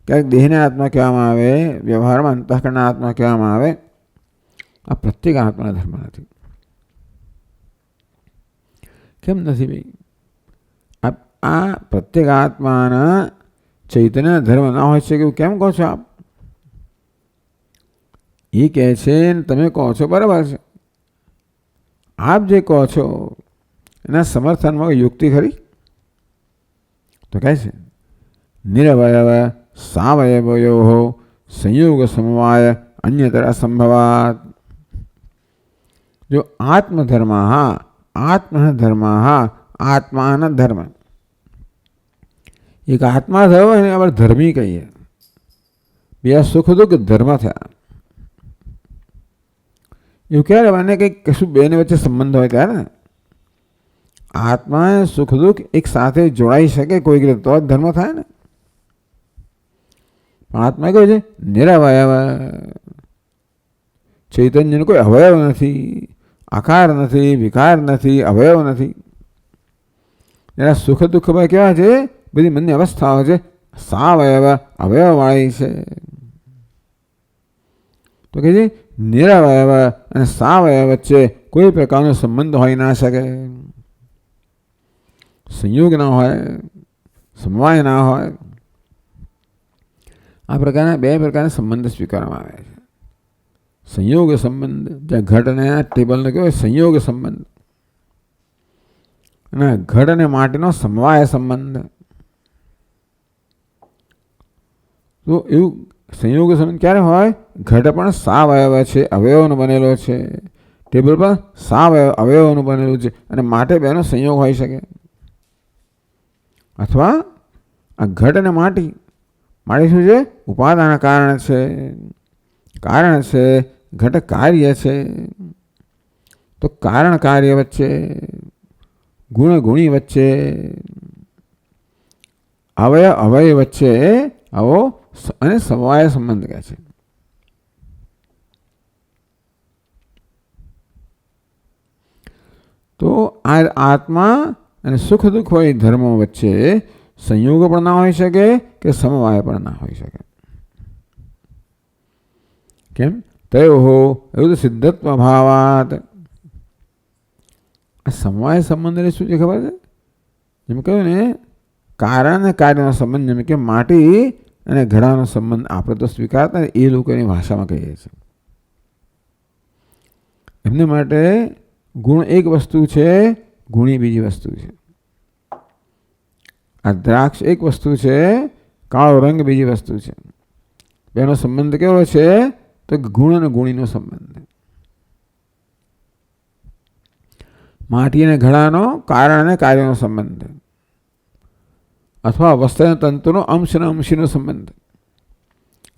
ક્યારેક દેહને આત્મા કહેવામાં આવે, વ્યવહારમાં અંતઃકરણના આત્મા કહેવામાં આવે. આ પ્રત્યેક આત્માના ધર્મ નથી. કેમ નથી ભાઈ? આ પ્રત્યેક આત્માના ચૈતન્ય ધર્મ ના હોય છે કે કેમ કહો છો આપ? એ કહે છે તમે કહો છો બરાબર છે. આપ જે કહો છો એના સમર્થનમાં યુક્તિ ખરી? તો કહે છે નિરવયવ સાવયવયો સંયોગ સમવાય અન્યતર સંભવાત. જો આત્મધર્મ આત્મધર્મ આત્માના ધર્મ, એક આત્મા થયો એને આપણે ધર્મી કહીએ. બે સુખ દુઃખ ધર્મ થયા. એવું ક્યારે મને કંઈક કશું બેને વચ્ચે સંબંધ હોય ત્યારે ને આત્મા સુખ દુઃખ એક સાથે જોડાઈ શકે કોઈક રીતે તો જ ધર્મ થાય ને. પણ આત્મા કહ્યું છે નિરવયવ, ચૈતન્યનો કોઈ અવયવ નથી, આકાર નથી, વિકાર નથી, અવયવ નથી. એના સુખ દુઃખમાં કેવા છે? બધી મનની અવસ્થાઓ છે સાવયવ, અવયવવાળી છે. તો કે છે નિરવયવ અને સાવયવ વચ્ચે કોઈ પ્રકારનો સંબંધ હોઈ ના શકે, સંયોગ ના હોય, સમવાય ના હોય. આ પ્રકારના બે પ્રકારના સંબંધ સ્વીકારવામાં આવે છે. સંયોગ સંબંધ, જ્યાં ઘટ અને ટેબલનો કહેવાય સંયોગ સંબંધ, અને ઘટ અને માટીનો સમવાય સંબંધ. તો એવું સંયોગ સંબંધ ક્યારે હોય? ઘટ પણ સાવયવ છે, અવયવનો બનેલો છે. ટેબલ પણ સાવયવ અવયવનું બનેલું છે, અને માટે બેનો સંયોગ હોઈ શકે. અથવા આ ઘટ અને માટી, માટી શું છે? ઉપાદાન કારણ છે, કારણ છે. ઘટ કાર્ય છે. તો કારણ કાર્ય વચ્ચે, ગુણ ગુણી વચ્ચે, અવયવ અવયવ વચ્ચે આવો અને સમવાય સંબંધ કહે છે. તો આ આત્મા અને સુખ દુઃખ હોય ધર્મો વચ્ચે સંયોગ પણ ના હોઈ શકે કે સમવાય પણ ના હોઈ શકે. કેમ? તયો એવું તો સિદ્ધત્વ ભાવાત, આ સમવાય સંબંધ એટલે શું છે ખબર છે? જેમ કહ્યું ને, કારણ અને કાર્યનો સંબંધ, જેમ કે માટી અને ઘડાનો સંબંધ આપણે તો સ્વીકારતા એ લોકોની ભાષામાં કહીએ છીએ. એમને માટે ગુણ એક વસ્તુ છે, ગુણી બીજી વસ્તુ છે. આ દ્રાક્ષ એક વસ્તુ છે, કાળો રંગ બીજી વસ્તુ છે. બેનો સંબંધ કેવો છે? તો ગુણ અને ગુણીનો સંબંધ. માટી અને ઘડાનો કારણ અને કાર્યનો સંબંધ, અથવા વસ્ત્ર તંતુનો અંશ અને અંશીનો સંબંધ.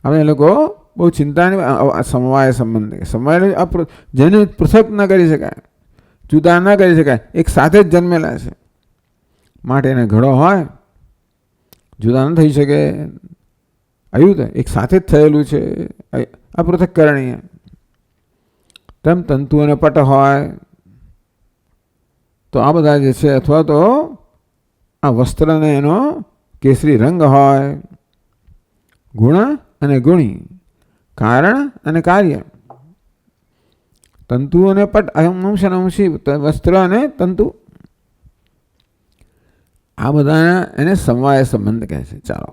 હવે એ લોકો બહુ ચિંતાની સમવાય સંબંધ. સમવાય જેને પૃથક ન કરી શકાય, જુદા ન કરી શકાય, એક સાથે જ જન્મેલા છે. માટી અને ઘડો હોય, જુદા ન થઈ શકે. આવ્યું તો એક સાથે જ થયેલું છે, અપૃથક્કરણીય. તેમ તંતુ અને પટ હોય તો આ બધા જે છે, અથવા તો આ વસ્ત્રને એનો કેસરી રંગ હોય, ગુણ અને ગુણી, કારણ અને કાર્ય, તંતુ અને પટ, અંશ અને અંશી, વસ્ત્ર અને તંતુ, આ બધા એને સમવાય સંબંધ કહે છે. ચાલો,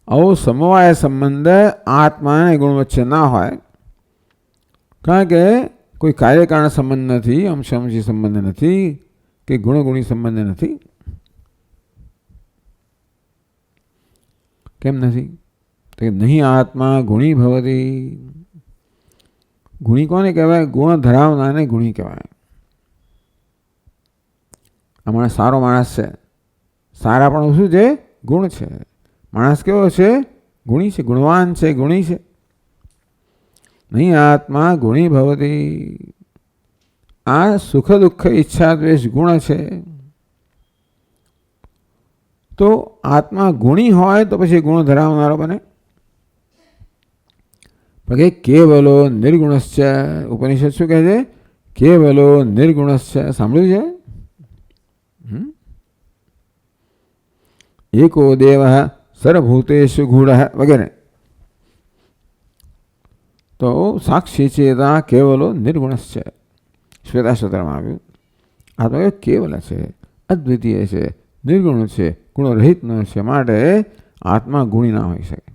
આવો સમવાય સંબંધ આત્મા અને ગુણ વચ્ચે ના હોય, કારણ કે કોઈ કાર્યકારણ સંબંધ નથી, અંશી સંબંધ નથી, કે ગુણગુણી સંબંધ નથી. કેમ નથી? તો નહીં આત્મા ગુણી ભવતી. ગુણી કોને કહેવાય? ગુણ ધરાવનારને ગુણી કહેવાય. આ માણસ સારો માણસ છે, સારા પણ શું છે? ગુણ છે. માણસ કેવો છે? ગુણી છે, ગુણવાન છે, ગુણી છે. નહીં આત્મા ગુણી ભવતી. આ સુખ દુઃખ ઈચ્છા દ્વેષ ગુણ છે. તો આત્મા ગુણી હોય તો પછી ગુણ ધરાવનારો બને. પણ કેવલો નિર્ગુણશ્ચ, ઉપનિષદ શું કહે છે? કેવલો નિર્ગુણશ્ચ. સાંભળ્યું છે? એકો દેવ સર્વભૂતેષુ ગૂઢ વગેરે. તો સાક્ષી ચેતા કેવલો નિર્ગુણશ્ચ. શ્વેતાશ્વતરમાં આવ્યું. આત્મા કેવલ છે, અદ્વિતીય છે, નિર્ગુણ છે, ગુણરહિત ન છે, માટે આત્મા ગુણી ના હોઈ શકે.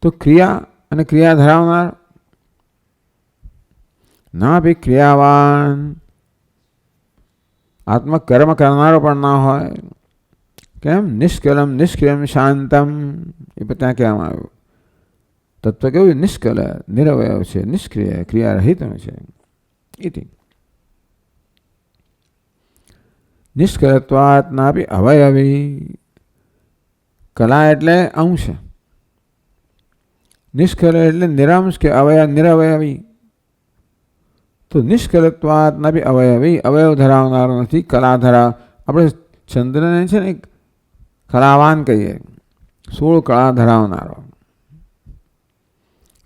તો ક્રિયા અને ક્રિયા ધરાવનાર, ના ભી ક્રિયાવાન. આત્મા કર્મ કરનારો પણ ના હોય. કેમ? નિષ્કલમ નિષ્ક્રિયમ શાંતમ. એ ત્યાં કહેવામાં આવ્યું. તત્વ કેવું? નિષ્કલ, નિરવયવ છે, નિષ્ક્રિય, ક્રિયારહિતનું છે. એથી નિષ્કલત્વાત નાપી અવયવી. કલા એટલે અંશ, નિષ્કલ એટલે નિરંશ કે નિરવયવી. તો નિષ્કલત્વાત નાપી અવયવી, અવયવ ધરાવનારો નથી, કલા ધરાવ. આપણે ચંદ્રને છે ને કલાવાન કહીએ, 16 કળા ધરાવનારો.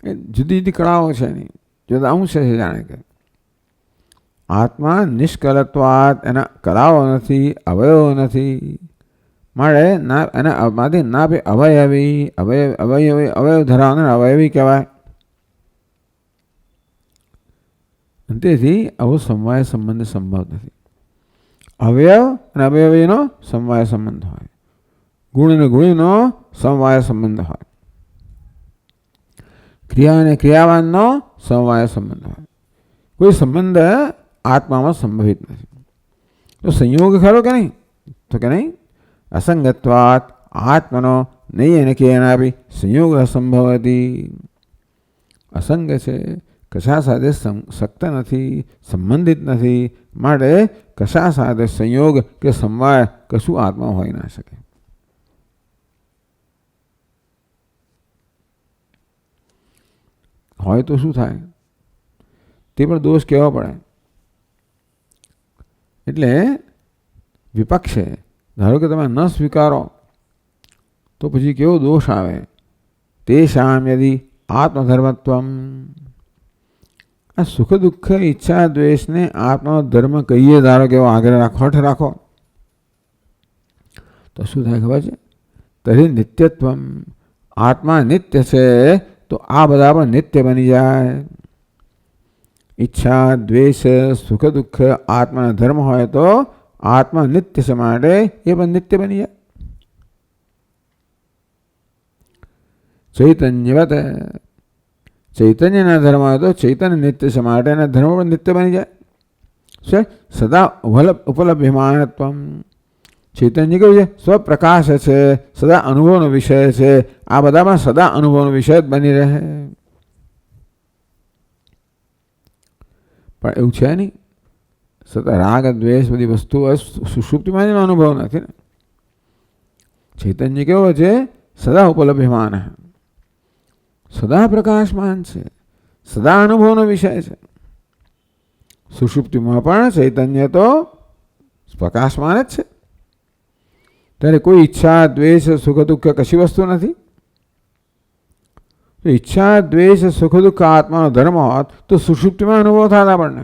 એ જુદી જુદી કળાઓ છે એની, જુદા અંશ છે. જાણે કે આત્મા નિષ્કલત્વાત, એના કલાઓ નથી, અવયવો નથી, મળે એના માંથી ના ભાઈ અવયવી. અવયવ ધરાવનાર અવયવી કહેવાય. તેથી આવો સમવાય સંબંધ સંભવ નથી. અવયવ અને અવયવીનો સમવાય સંબંધ હોય, ગુણ અને ગુણીનો સમવાય સંબંધ હોય, ક્રિયા અને ક્રિયાવાનનો સમવાય સંબંધ હોય. કોઈ સંબંધ આત્મામાં સંભવિત નથી. તો સંયોગ ખરો કે નહીં? તો કે નહીં. અસંગત્વાત આત્મનો નહીં એને કે એના બી સંયોગ અસંભવતી. અસંગ છે, કશા સાથે સક્ત નથી, સંબંધિત નથી, માટે કશા સાથે સંયોગ કે સમવાય કશું આત્મા હોઈ ના શકે. હોય તો શું થાય? તે પણ દોષ કહેવો પડે. એટલે વિપક્ષે ધારો કે તમે ન સ્વીકારો તો પછી કેવો દોષ આવે? તેષામ યદિ આત્મધર્મત્વમ. આ સુખ દુઃખ ઈચ્છા દ્વેષને આત્માનો ધર્મ કહીએ, ધારો કે એવો આગ્રહ રાખો, હઠ રાખો, તો શું થાય ખબર છે? તરી નિત્યત્વમ. આત્મા નિત્ય છે તો આ બધા પણ નિત્ય બની જાય. ઈચ્છા, દ્વેષ, સુખ દુઃખ આત્માના ધર્મ હોય તો આત્મા નિત્ય છે માટે એ પણ નિત્ય બની જાય. ચૈતન્યવત, ચૈતન્યના ધર્મ હોય તો ચૈતન્ય નિત્ય છે માટે એના ધર્મ પણ નિત્ય બની જાય છે. સદા ઉપલબ્ધમાનત્વ, ચૈતન્ય કેવું છે? સ્વપ્રકાશ છે, સદા અનુભવનો વિષય છે. આ બધામાં સદા અનુભવનો વિષય જ બની રહે. પણ એવું છે નહીં. સદા રાગ દ્વેષ બધી વસ્તુઓ સુષુપ્તિમાં એનો અનુભવ નથી ને. ચૈતન્ય કેવો છે? સદા ઉપલબ્ધમાન, સદા પ્રકાશમાન છે, સદા અનુભવનો વિષય છે. સુષુપ્તિમાં પણ ચૈતન્ય તો પ્રકાશમાન જ છે. ત્યારે કોઈ ઈચ્છા, દ્વેષ, સુખ દુઃખ કશી વસ્તુ નથી. તો ઈચ્છા, દ્વેષ, સુખ દુઃખ આત્માનો ધર્મ હોત તો સુષુપ્તિમાં અનુભવ થતા આપણને.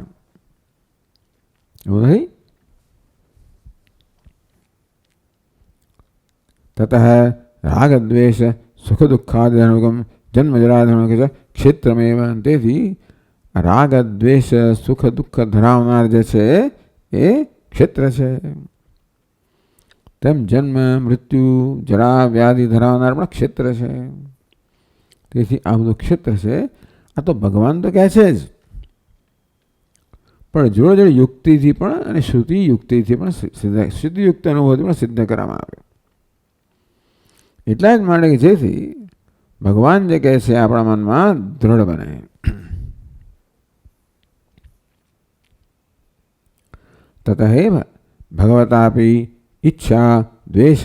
એવું નહીં. તત રાગ દ્વેષ સુખ દુઃખાદિ અનુગમ જન્મ જરાધર્મ કે ક્ષેત્રમેવ. તેથી રાગ દ્વેષ સુખ દુઃખ ધરાવનાર જે છે એ ક્ષેત્ર છે. તેમ જન્મ મૃત્યુ જરા વ્યાધિ ધરાવનાર પણ ક્ષેત્ર છે. તેથી આ બધું ક્ષેત્ર છે. આ તો ભગવાન તો કહે છે જ, પણ જોડે જોડે યુક્તિથી પણ અને શ્રુતિ યુક્તિથી પણ શ્રુતિયુક્ત અનુભવથી પણ સિદ્ધ કરવામાં આવે. એટલા જ માટે કે જેથી ભગવાન જે કહે છે આપણા મનમાં દ્રઢ બને. તતઃ ભગવતાપી ઈચ્છા દ્વેષ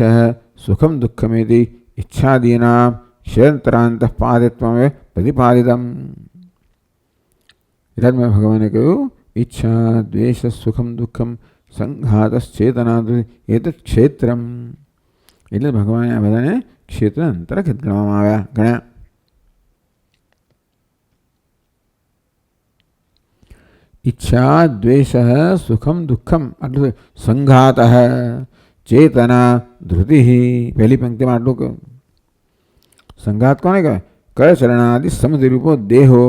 સુખમ દુઃખમેતિ ઈચ્છાદીના ક્ષેત્રાંત પાદિત્વમે પ્રતિપાદિતમ. એટલે મેં ભગવાને કહ્યું ઈચ્છા દ્વેષ સુખમ દુઃખમ સંઘાતશ્ચેતના એત ક્ષેત્રમ. એટલે ભગવાને આ બધાને ક્ષેત્ર અંતર્ગત ગણવામાં ગણ્યા. ઈચ્છા દ્વેષ સુખમ દુઃખમ આટલું સંઘાત ચેતના ધૃતિ. પહેલી પંક્તિમાં આટલું કહ્યું. સંઘાત કોને કહેવાય? કય ચરણાદિ સમધિરૂપો દેહો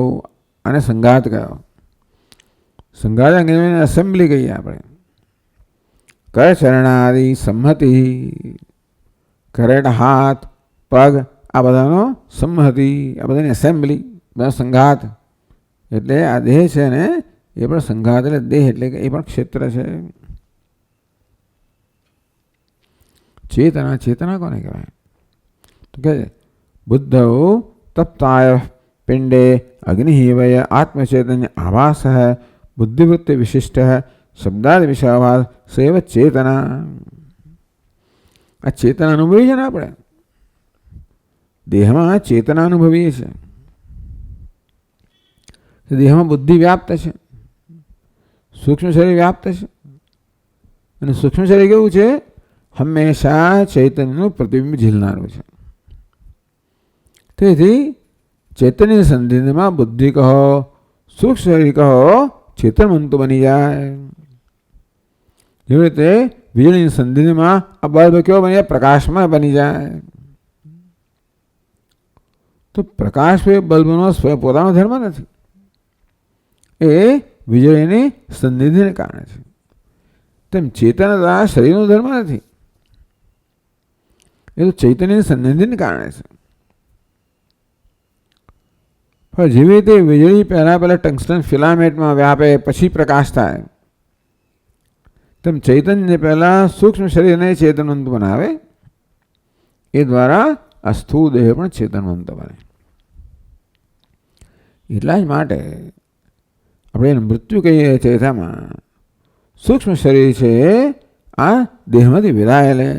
અને સંઘાત કયો. સંઘાત અંગ્રેજીને એસેમ્બલી કહીએ આપણે. કય ચરણાદિ સંમતિ, કરેટ હાથ પગ આ બધાનો સંમતિ, આ બધાની એસેમ્બલી, બધા સંઘાત. એટલે આ દેહ છે ને એ પણ સંઘાત એટલે દેહ એટલે કે એ પણ ક્ષેત્ર છે. ચેતના, ચેતના કોને કહેવાય? તો કે બુદ્ધ તપ્તાય પિંડે અગ્નિવય આત્મચૈતન્ય આભાસ બુદ્ધિવૃત્તિ વિશિષ્ટ શબ્દાદ વિષયાભાસ સેવ ચેતના. આ ચેતના અનુભવીએ છીએ ને આપણે. દેહમાં ચેતના અનુભવીએ છીએ. દેહમાં બુદ્ધિ વ્યાપ્ત છે, સૂક્ષ્મ શરીર વ્યાપ્ત છે. અને સૂક્ષ્મ શરીર કેવું છે? હંમેશા ચૈતન્યનું પ્રતિબિંબ ઝીલનારું છે. તેથી ચૈતન્ય સંધિમાં બુદ્ધિ કહો, સૂક્ષ્મ શરીર કહો, ચેતનવંતો બની જાય. જેવી રીતે વીજળીની સંધિમાં આ બલ્બ કેવો બની જાય? પ્રકાશમાં બની જાય. તો પ્રકાશ એ બલ્બનો પોતાનો ધર્મ નથી, એ વીજળીની સંધિને કારણે છે. તેમ ચેતનતા શરીરનો ધર્મ નથી, એ તો ચૈતન્યની સંધિને કારણે છે. પણ જેવી રીતે વીજળી પહેલા ટંગસ્ટન ફિલામેન્ટમાં વ્યાપે પછી પ્રકાશ થાય, તેમ ચૈતન્ય પહેલા સૂક્ષ્મ શરીરને ચેતનવંત બનાવે, એ દ્વારા આ સ્થૂળ દેહ પણ ચેતનવંત બને. એટલા જ માટે આપણે એને મૃત્યુ કહીએ છીએ. તેમાં સૂક્ષ્મ શરીર છે આ દેહમાંથી વિરાયેલે,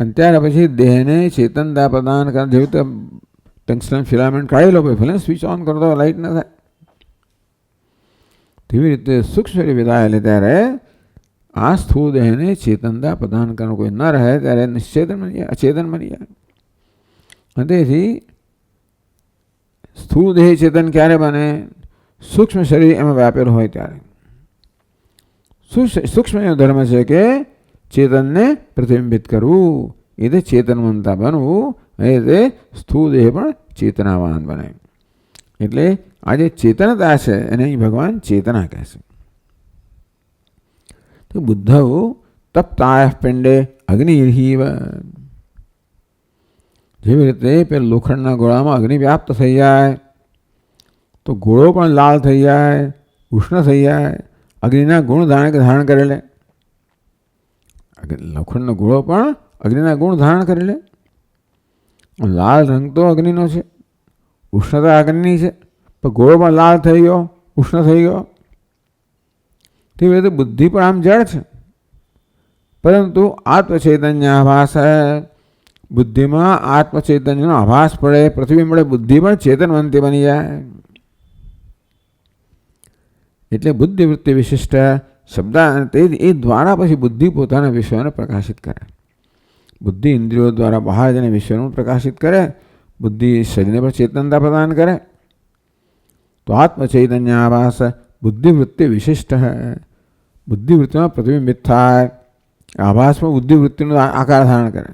અને ત્યાર પછી દેહને ચેતનતા પ્રદાન કરે. જેવી રીતે ટંગસ્ટન ફિલામેન્ટ કાઢી લો, ભલે સ્વિચ ઓન કરો તો લાઇટ ન થાય, તેવી રીતે સૂક્ષ્મ શરીર વિરાયેલે ત્યારે આ સ્થૂળ દેહને ચેતનતા પ્રદાન કરવાનું કોઈ ન રહે ત્યારે નિશ્ચેતન અચેતન બની જાય. અને તેથી સ્થૂળ દેહ ચેતન ક્યારે બને? સૂક્ષ્મ શરીર એમાં વ્યાપેલું હોય ત્યારે. સૂક્ષ્મ એવો ધર્મ છે કે ચેતનને પ્રતિબિંબિત કરવું, એ રીતે ચેતનવંતા બનવું, એ રીતે સ્થૂળ દેહ પણ ચેતનાવાન બને. એટલે આ જે ચેતનતા છે એને અહીં ભગવાન ચેતના કહે છે. તો બુદ્ધવ તપ્તાય પિંડે અગ્નિર્હીવ, જેવી રીતે પેલા લોખંડના ગોળામાં અગ્નિ વ્યાપ્ત થઈ જાય તો ગોળો પણ લાલ થઈ જાય, ઉષ્ણ થઈ જાય. અગ્નિના ગુણ ધારણ કરે લે. લોખંડનો ગોળો પણ અગ્નિના ગુણ ધારણ કરી લે. લાલ રંગ તો અગ્નિનો છે, ઉષ્ણતા અગ્નિની છે, પણ ગોળો પણ લાલ થઈ ગયો, ઉષ્ણ થઈ ગયો. તેવી રીતે બુદ્ધિ પણ આમ જળ છે, પરંતુ આત્મચૈતન્ય આભાસ, બુદ્ધિમાં આત્મચૈતન્યનો આભાસ પડે, પૃથ્વી મળે, બુદ્ધિ પણ ચેતનવંતી બની જાય. એટલે બુદ્ધિવૃત્તિ વિશિષ્ટ શબ્દ એ દ્વારા પછી બુદ્ધિ પોતાના વિષયોને પ્રકાશિત કરે. બુદ્ધિ ઇન્દ્રિયો દ્વારા બહાર જઈને વિષયોનું પ્રકાશિત કરે. બુદ્ધિ શરીરને પર ચેતનતા પ્રદાન કરે. તો આત્મચૈતન્ય આભાસ બુદ્ધિવૃત્તિ વિશિષ્ટ હૈ. બુદ્ધિવૃત્તિમાં પ્રતિબિંબિત થાય. આભાસમાં બુદ્ધિવૃત્તિનો આકાર ધારણ કરે.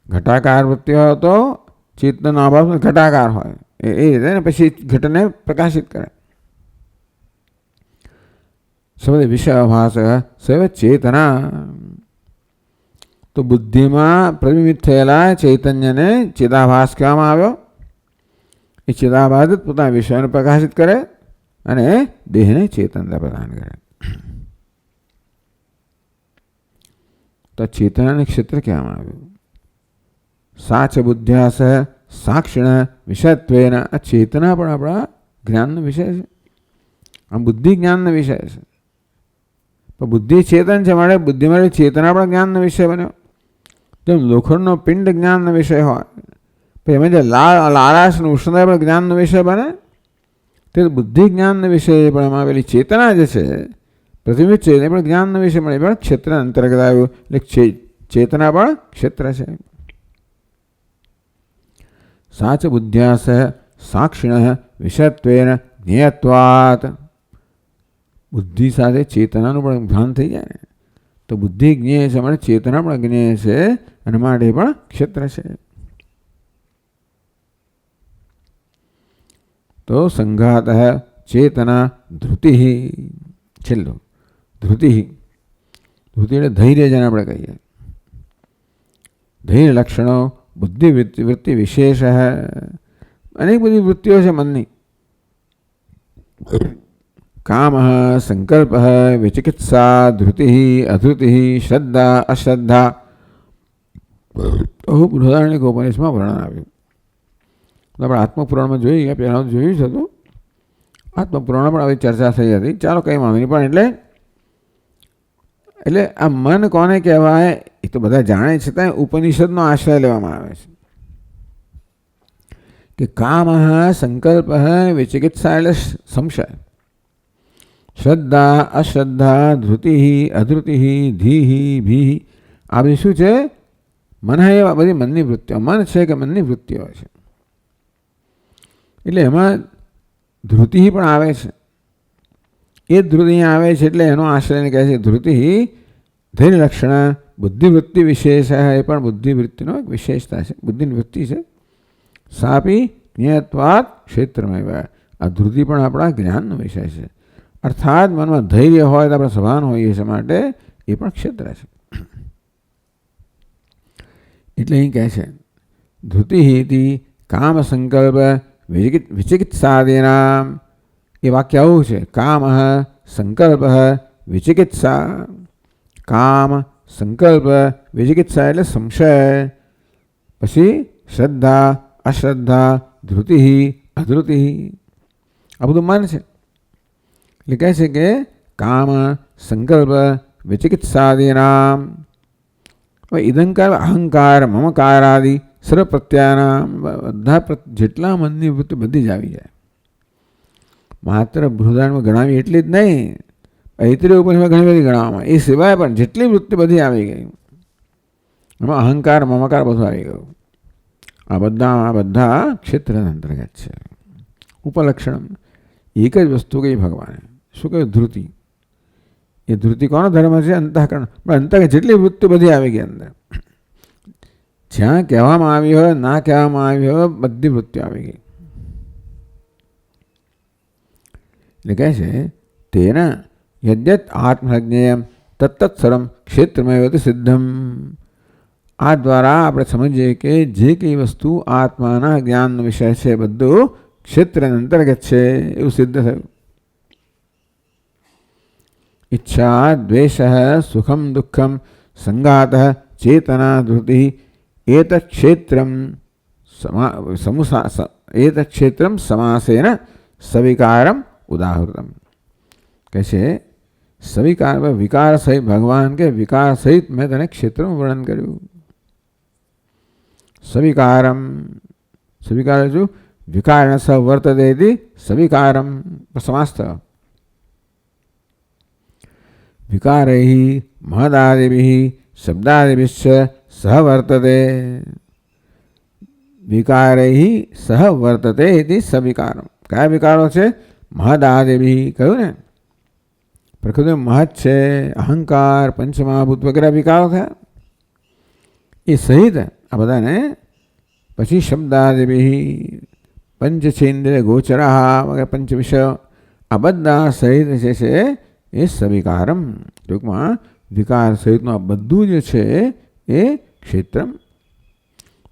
ઘટાકાર વૃત્તિ હોય તો ચેતન આભાસમાં ઘટાકાર હોય એ રીતે ને પછી ઘટને પ્રકાશિત કરે. સૌથી વિષય આભાસ સૈવ ચેતના. તો બુદ્ધિમાં પ્રતિબિંબિત થયેલા ચૈતન્યને ચેતાભાસ કહેવામાં આવ્યો. એ ચેતાભાસ જ પોતાના વિષયને પ્રકાશિત કરે અને દેહને ચેતનતા પ્રદાન કરે. તો ચેતનાને ક્ષેત્ર કહેવામાં આવ્યું. સાચ બુદ્ધ્યાસ સાક્ષિણ વિષયત્વેન. આ ચેતના પણ આપણા જ્ઞાનનો વિષય છે. આ બુદ્ધિ જ્ઞાનનો વિષય છે. પણ બુદ્ધિ ચેતન છે માટે બુદ્ધિમાં ચેતના પણ જ્ઞાનનો વિષય બન્યો. જેમ લોખંડનો પિંડ જ્ઞાનનો વિષય હોય, પછી એમાં જે લાલાશ ઉષ્ણતા પણ જ્ઞાનનો વિષય બને. તે બુદ્ધિ જ્ઞાનનો વિષય પણ એમાં આવેલી ચેતના જે છે પ્રતિબિંબિત છે એ પણ જ્ઞાનનો વિષય મળે, પણ ક્ષેત્ર અંતર્ગત આવ્યું. એટલે ચેતના પણ ક્ષેત્ર છે. સાચ બુદ્ધ્યાસ સાક્ષિણ વિષયત્વેન જ્ઞેયત્વાત. બુદ્ધિ સાથે ચેતનાનું પણ ભાન થઈ જાય ને તો બુદ્ધિ જ્ઞેય છે માટે ચેતના પણ જ્ઞેય છે અને માટે પણ ક્ષેત્ર છે. તો સંઘાત ચેતના ધૃતિ. છેલ્લું ધૃતિ. ધૃતિ એટલે ધૈર્ય જેને આપણે કહીએ. ધૈર્ય લક્ષણો બુદ્ધિ વૃત્તિ વિશેષ. અનેક બધી વૃત્તિઓ છે મનની. કામ સંકલ્પ વિચિકિત્સા ધૃતિ અધૃતિ શ્રદ્ધા અશ્રદ્ધા. બૃહદારણ્યક ઉપનિષદમાં વર્ણન આવ્યું. આપણે આત્મપુરાણમાં જોઈએ, પહેલાં જોયું છે તો આત્મપુરાણમાં પણ આવી ચર્ચા થઈ હતી. ચાલો કંઈ વાંધો નહીં, પણ એટલે આ મન કોને કહેવાય એ તો બધા જાણે, છતાં ઉપનિષદનો આશ્રય લેવામાં આવે છે કે કામ સંકલ્પ વિચિકિત્સા એટલે સંશય, શ્રદ્ધા અશ્રદ્ધા ધૃતિ અધૃતિ ધીહી ભીહી. આ બધી શું છે? મન એ બધી મનની વૃત્તિઓ. મન છે કે મનની વૃત્તિઓ છે. એટલે એમાં ધૃતિ પણ આવે છે. એ જ ધૃતિ આવે છે એટલે એનો આશ્રયને કહે છે ધૃતિ ધૈર્ય લક્ષણ બુદ્ધિવૃત્તિ વિશેષ. એ પણ બુદ્ધિવૃત્તિનો એક વિશેષતા છે, બુદ્ધિની વૃત્તિ છે. સાપી જ્ઞેયત્વાત ક્ષેત્રમાં. આ ધૃતિ પણ આપણા જ્ઞાનનો વિષય છે. અર્થાત મનમાં ધૈર્ય હોય તો આપણે સભાન હોઈએ છીએ માટે એ પણ ક્ષેત્ર છે. એટલે અહીં કહે છે ધૃતિ કામ સંકલ્પ વિચિકિત્સાદીનામ. એ વાક્ય આવું છે. કામ સંકલ્પ વિચિકિત્સા. કામ સંકલ્પ વિચિકિત્સા એટલે સંશય, પછી શ્રદ્ધા અશ્રદ્ધા ધૃતિ અધૃતિ. આ બધું મન છે. એટલે કહે છે કે કામ સંકલ્પ વિચિકિત્સાદીનામ. ઇદંકાર અહંકાર મમકાર આદિ સર્વ પ્રત્યાનામ. બધા જેટલા મનની વૃત્તિ બધી જ આવી જાય. માત્ર બૃહદારણ્યમાં ગણાવી એટલી જ નહીં, ઐત્રેય ઉપનિષદમાં ઘણી બધી ગણાવવામાં. એ સિવાય પણ જેટલી વૃત્તિ બધી આવી ગઈ. એમાં અહંકાર મમકાર બધું આવી ગયું. આ બધા ક્ષેત્ર અંતર્ગત છે. ઉપલક્ષણ એક જ વસ્તુ કહી ભગવાને. શું કહ્યું? ધૃતિ. એ ધૃતિ કોનો ધર્મ છે? અંતઃકરણ. પણ અંતઃકરણ જેટલી વૃત્તિ બધી આવી ગઈ અંદર. જ્યાં કહેવામાં આવી હોય ના કહેવામાં આવી હોય બધી વૃત્તિઓ આવી ગઈ. એટલે કહે છે તેના યદ્યત આત્મજ્ઞેયમ તત્તત સર્વમ ક્ષેત્રમેવ સિદ્ધમ. આ દ્વારા આપણે સમજીએ કે જે કઈ વસ્તુ આત્માના જ્ઞાનનો વિષય છે બધું ક્ષેત્રના અંતર્ગત છે એવું સિદ્ધ થયું. ઈચ્છા દ્વેષ સુખમ દુઃખમ સંગાત ચેતના ધૃતિ એતत् ક્ષેત્રમ સમાસેન સવિકારમ ઉદાહૃતમ. કહે છે સવિકાર વિકાર સહિત ભગવાન કે વિકાર સહિત મેં તને ક્ષેત્રનું વર્ણન કર્યું. સવિકારમ સવિકાર શું વિકારણ સ વર્તતે સવિકારમ સમાસ થયો. વિકારૈ મહદાદિભિ શબ્દાદિભિશ્ચ સહ વર્તતે. વિકારૈ સહ વર્તતે ઇતિ સવિકારમ. કયા વિકારો છે? મહદાદિભિ કહ્યું ને, પ્રકૃતિ મહત છે, અહંકાર, પંચમહાભૂત વગેરે વિકારો થયા એ સહિત આ બધાને. પછી શબ્દાદિભિ પંચેન્દ્રિય ગોચરા વગેરે પંચ વિષયો આ બધા સહિત જે છે એ સવિકારમ. ટૂંકમાં વિકાર સહિતનું આ બધું જે છે એ ક્ષેત્રમ.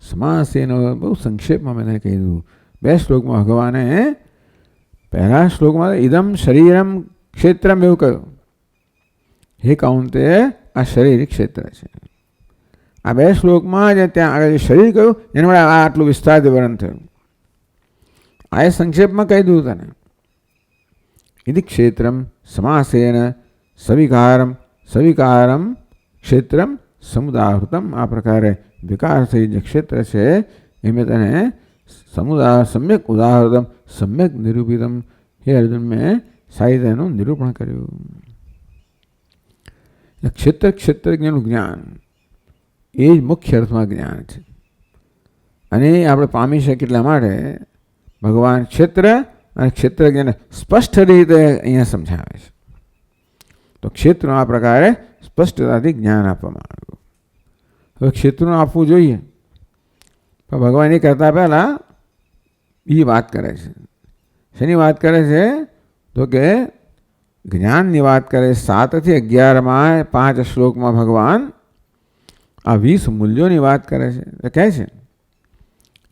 સમાસ એનો બહુ સંક્ષેપમાં મેં કહી દીધું. બે શ્લોકમાં ભગવાને પહેલા શ્લોકમાં ઇદમ શરીરમ ક્ષેત્રમ એવું કહ્યું. હે કાઉંતે આ શરીર ક્ષેત્ર છે. આ બે શ્લોકમાં જે ત્યાં આગળ શરીર કહ્યું એના વડે આટલું વિસ્તારથી વર્ણન થયું. આ એ સંક્ષેપમાં કહી દીધું તને. ઇતિ ક્ષેત્રમ સમાસેન સવિકારમ સવિકારમ ક્ષેત્રમ સમુદાહૃતમ. આ પ્રકારે વિકાર સહિત જે ક્ષેત્ર છે એ મેં તને સમ્યક ઉદાહૃતમ સમ્યક નિરૂપિતમ. હે અર્જુન, મેં સાહિત્યનું નિરૂપણ કર્યું. ક્ષેત્ર ક્ષેત્રજ્ઞનું જ્ઞાન એ જ મુખ્ય અર્થમાં જ્ઞાન છે. અને આપણે પામી શકીએ એટલા માટે ભગવાન ક્ષેત્ર અને ક્ષેત્રજ્ઞને સ્પષ્ટ રીતે અહીંયા સમજાવે છે. તો ક્ષેત્રનું આ પ્રકારે સ્પષ્ટતાથી જ્ઞાન આપવામાં આવ્યું. હવે ક્ષેત્રનું આપવું જોઈએ, પણ ભગવાન એ કરતા પહેલાં બીજી વાત કરે છે. શેની વાત કરે છે? તો કે જ્ઞાનની વાત કરે. 7 થી 11 5 શ્લોકમાં ભગવાન આ 20 મૂલ્યોની વાત કરે છે. કહે છે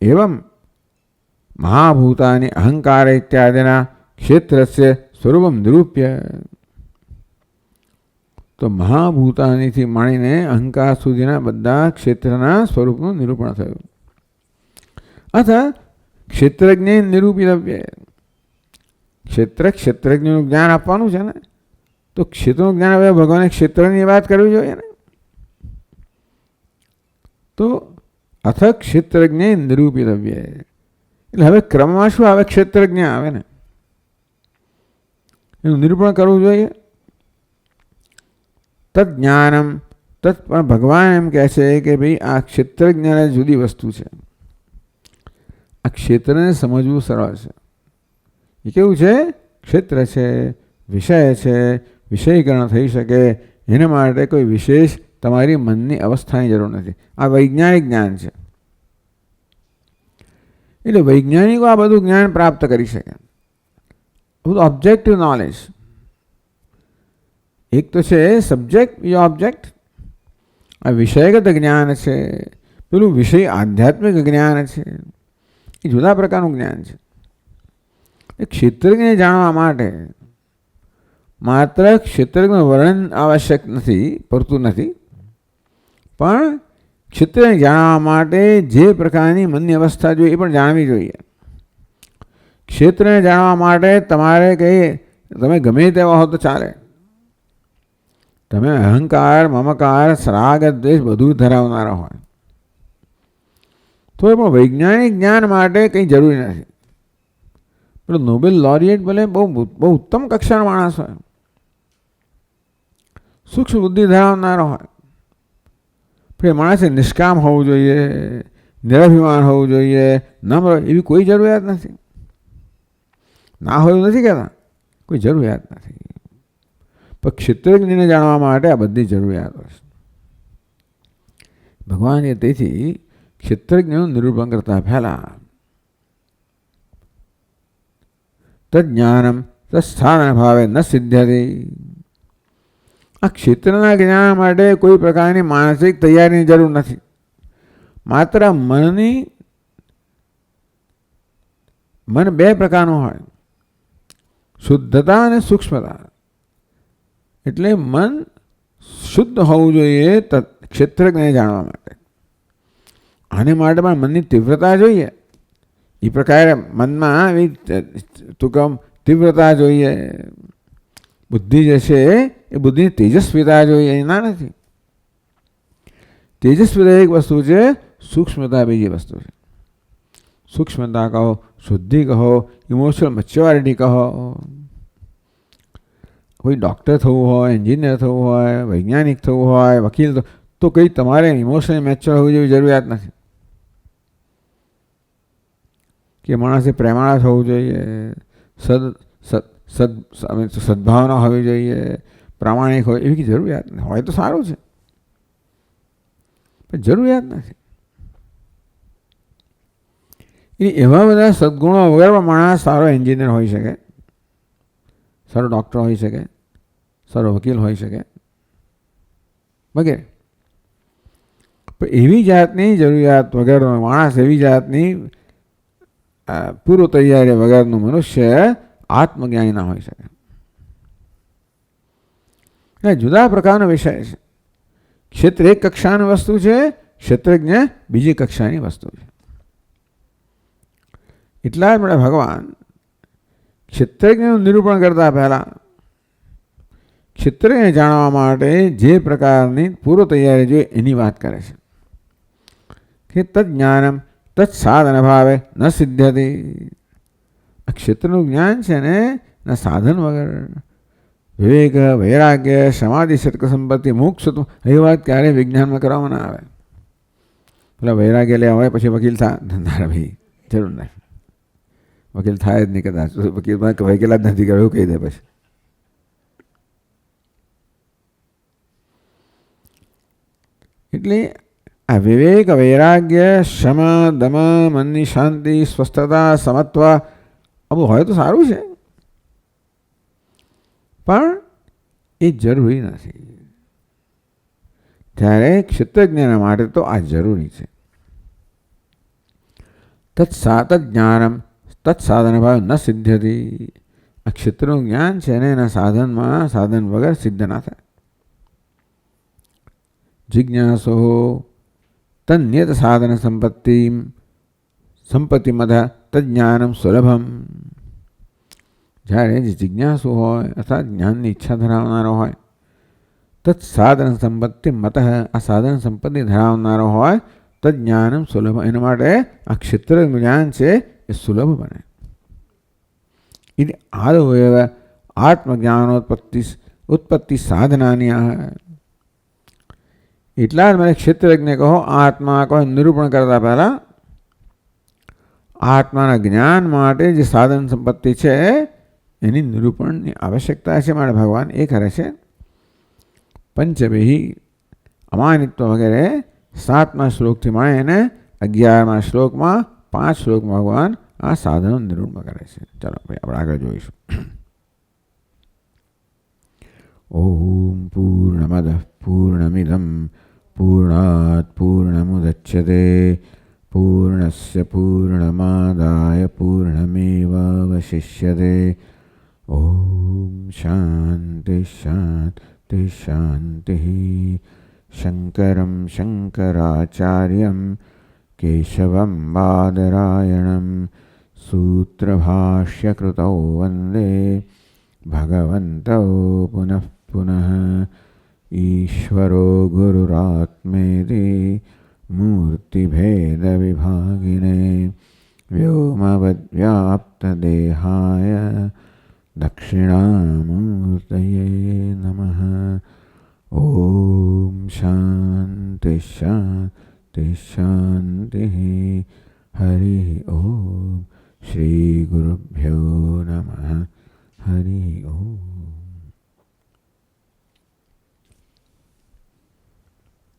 એવમ મહાભૂતાની અહંકાર ઇત્યાદિના ક્ષેત્રસ્ય સ્વરૂપમ નિરૂપ્ય. તો મહાભૂતાનીથી માંડીને અહંકાર સુધીના બધા ક્ષેત્રના સ્વરૂપનું નિરૂપણ થયું. અથવા ક્ષેત્રજ્ઞ નિરૂપિતવ્ય. ક્ષેત્રજ્ઞનું જ્ઞાન આપવાનું છે ને, તો ક્ષેત્રનું જ્ઞાન હવે ભગવાને ક્ષેત્રની વાત કરવી જોઈએ ને. તો અથ ક્ષેત્રજ્ઞ નિરૂપિતવ્ય એટલે હવે ક્રમમાં શું આવે? ક્ષેત્રજ્ઞ આવે ને, એનું નિરૂપણ કરવું જોઈએ. તદ જ્ઞાનમ તત્ પણ ભગવાન એમ કહે છે કે ભાઈ આ ક્ષેત્રજ્ઞ જુદી વસ્તુ છે. આ ક્ષેત્રને સમજવું સરળ છે. એ કેવું છે? ક્ષેત્ર છે, વિષય છે, વિષયીકરણ થઈ શકે એના માટે કોઈ વિશેષ તમારી મનની અવસ્થાની જરૂર નથી. આ વૈજ્ઞાનિક જ્ઞાન છે. એટલે વૈજ્ઞાનિકો આ બધું જ્ઞાન પ્રાપ્ત કરી શકે. બધું ઓબ્જેક્ટિવ નોલેજ. એક તો છે સબ્જેક્ટ, બીજો ઓબ્જેક્ટ. આ વિષયગત જ્ઞાન છે, પેલું વિષય આધ્યાત્મિક જ્ઞાન છે. એ જુદા પ્રકારનું જ્ઞાન છે. એ ક્ષેત્રજ્ઞને જાણવા માટે માત્ર ક્ષેત્રજ્ઞ વર્ણન આવશ્યક નથી, પડતું નથી, પણ ક્ષેત્રને જાણવા માટે જે પ્રકારની મનની અવસ્થા જોઈએ એ પણ જાણવી જોઈએ. ક્ષેત્રને જાણવા માટે તમારે તમે ગમે તેવા હો તો ચાલે. તમે અહંકાર, મમકાર, રાગ, દ્વેષ બધું ધરાવનારા હોય તો એ પણ વૈજ્ઞાનિક જ્ઞાન માટે કંઈ જરૂરી નથી. પેલો નોબેલ લોરિએટ ભલે બહુ ઉત્તમ કક્ષાનો માણસ હોય, સૂક્ષ્મ બુદ્ધિ ધરાવનારો હોય, પણ એ માણસે નિષ્કામ હોવું જોઈએ, નિરાભિમાન હોવું જોઈએ, નમ્ર, એવી કોઈ જરૂરિયાત નથી. ના હોય એવું નથી કહેતા, કોઈ જરૂરિયાત નથી. પણ ક્ષેત્રજ્ઞને જાણવા માટે આ બધી જરૂરિયાતો છે. ભગવાને તેથી ક્ષેત્રજ્ઞનું નિરૂપણ કરતા પહેલા તજ્ઞાનમ તત્સાધન ભાવે ન સિદ્ધ્યતે. આ ક્ષેત્રના જ્ઞાન માટે કોઈ પ્રકારની માનસિક તૈયારીની જરૂર નથી. માત્ર મન બે પ્રકારનું હોય, શુદ્ધતા અને સૂક્ષ્મતા. એટલે મન શુદ્ધ હોવું જોઈએ ક્ષેત્રજ્ઞને જાણવા માટે. આને માટે પણ મનની તીવ્રતા જોઈએ. એ પ્રકારે મનમાં તીવ્રતા જોઈએ. બુદ્ધિ જે છે એ બુદ્ધિની તેજસ્વીતા જોઈએ, એના નથી. તેજસ્વીતા એક વસ્તુ છે, સૂક્ષ્મતા બીજી વસ્તુ છે. સૂક્ષ્મતા કહો, શુદ્ધિ કહો, ઇમોશનલ મેચ્યોરિટી કહો. કોઈ ડૉક્ટર થવું હોય, એન્જિનિયર થવું હોય, વૈજ્ઞાનિક થવું હોય, વકીલ તો કંઈ તમારે ઇમોશનલ મેચ્યોર હોવી જેવી જરૂરિયાત નથી. કે માણસે પ્રેમાળ થવું જોઈએ, સદભાવના હોવી જોઈએ, પ્રામાણિક હોય, એવી જરૂરિયાત નથી. હોય તો સારું છે, પણ જરૂરિયાત નથી. એવા બધા સદગુણો વગર માણસ સારો એન્જિનિયર હોઈ શકે, સારો ડૉક્ટર હોઈ શકે, સારો વકીલ હોઈ શકે વગેરે. પણ એવી જાતની જરૂરિયાત વગરનો માણસ, એવી જાતની પૂર્વ તૈયારી વગરનું મનુષ્ય આત્મજ્ઞાની ના હોઈ શકે. એ જુદા પ્રકારનો વિષય છે. ક્ષેત્ર એક કક્ષાની વસ્તુ છે, ક્ષેત્રજ્ઞ બીજી કક્ષાની વસ્તુ છે. એટલા જ માટે ભગવાન ક્ષેત્રજ્ઞનું નિરૂપણ કરતા પહેલા ક્ષેત્રને જાણવા માટે જે પ્રકારની પૂર્વ તૈયારી જોઈએ એની વાત કરે છે. કે તજ્ઞાનમ તત્સાધન ભાવે ન સિદ્ધ્યતે. ક્ષેત્રનું જ્ઞાન છે ને એના સાધન વગર વિવેક, વૈરાગ્ય, સમાધિ, સત્ક સંપત્તિ, મોક્ષ એ વાત ક્યારેય વિજ્ઞાનમાં કરવામાં ના આવે. પેલા વૈરાગ્ય લેવા હોય પછી વકીલ થાય, ભાઈ જરૂર નહીં, વકીલ થાય જ નહીં કદાચ. વકીલમાં વકીલાત નથી કર્યો એવું કહી દે પછી. એટલે આ વિવેક, વૈરાગ્ય, ક્ષમા, દમા, મનની શાંતિ, સ્વસ્થતા, સમત્વ આવું હોય તો સારું છે, પણ એ જરૂરી નથી. ત્યારે ક્ષેત્રજ્ઞાન માટે તો આ જરૂરી છે. તજ્ઞાનમ તત્સાધન ભાવ ન સિદ્ધ્યતે. આ ક્ષેત્રનું જ્ઞાન છે ને એના સાધનમાં સાધન વગર સિદ્ધ ના થાય. જિજ્ઞાસો તન્યત સાધન સંપત્તિ મધ તજ્ઞાનમ સુલભમ. જ્યારે જે જિજ્ઞાસુ હોય અર્થાત જ્ઞાનની ઈચ્છા ધરાવનારો હોય, તત્સાધન સંપત્તિ મત, આ સાધન સંપત્તિ ધરાવનારો હોય, તજ્ઞાનમ સુલભ, એના માટે આ ક્ષેત્ર જ્ઞાન છે એ સુલભ બને. એટલે આદવ આત્મજ્ઞાનોત્પત્તિ સાધનાની એટલા જ મને ક્ષેત્રજ્ઞ કહો, આત્મા કહો, નિરૂપણ કરતા પહેલા આત્માના જ્ઞાન માટે જે સાધન સંપત્તિ છે એની નિરૂપણની આવશ્યકતા છે. માટે ભગવાન એ કરે છે. પંચભિ અમાનિત્વ વગેરે 7મા શ્લોકથી માંડીને 11મા શ્લોકમાં 5 શ્લોકમાં ભગવાન આ સાધનો નિરૂપણ કરે છે. ચાલો ભાઈ આપણે આગળ જોઈશું. ઓમ પૂર્ણમદ પૂર્ણમિદમ પૂર્ણાત પૂર્ણમુદચ્યતે પૂર્ણસ્ય પૂર્ણમાદાય પૂર્ણમેવાવશિષ્યતે. ઓમ શાંતિ શાંતિ શાંતિ. શંકરં શંકરાચાર્યં કેશવં બાદરાયણં સૂત્રભાષ્યકૃતૌ વંદે ભગવन्तौ પુનઃ પુનઃ. ઈશ્વરો ગુરુરાત્મેતિ મૂર્તિભેદવિભાગિને વ્યોમવદ્વ્યાપ્તદેહાય દક્ષિણામૂર્તયે નમઃ. ઓમ શાંતિ શાંતિ શાંતિ. હરિ ઓમ. શ્રી ગુરુભ્યો નમઃ. હરિ ઓમ.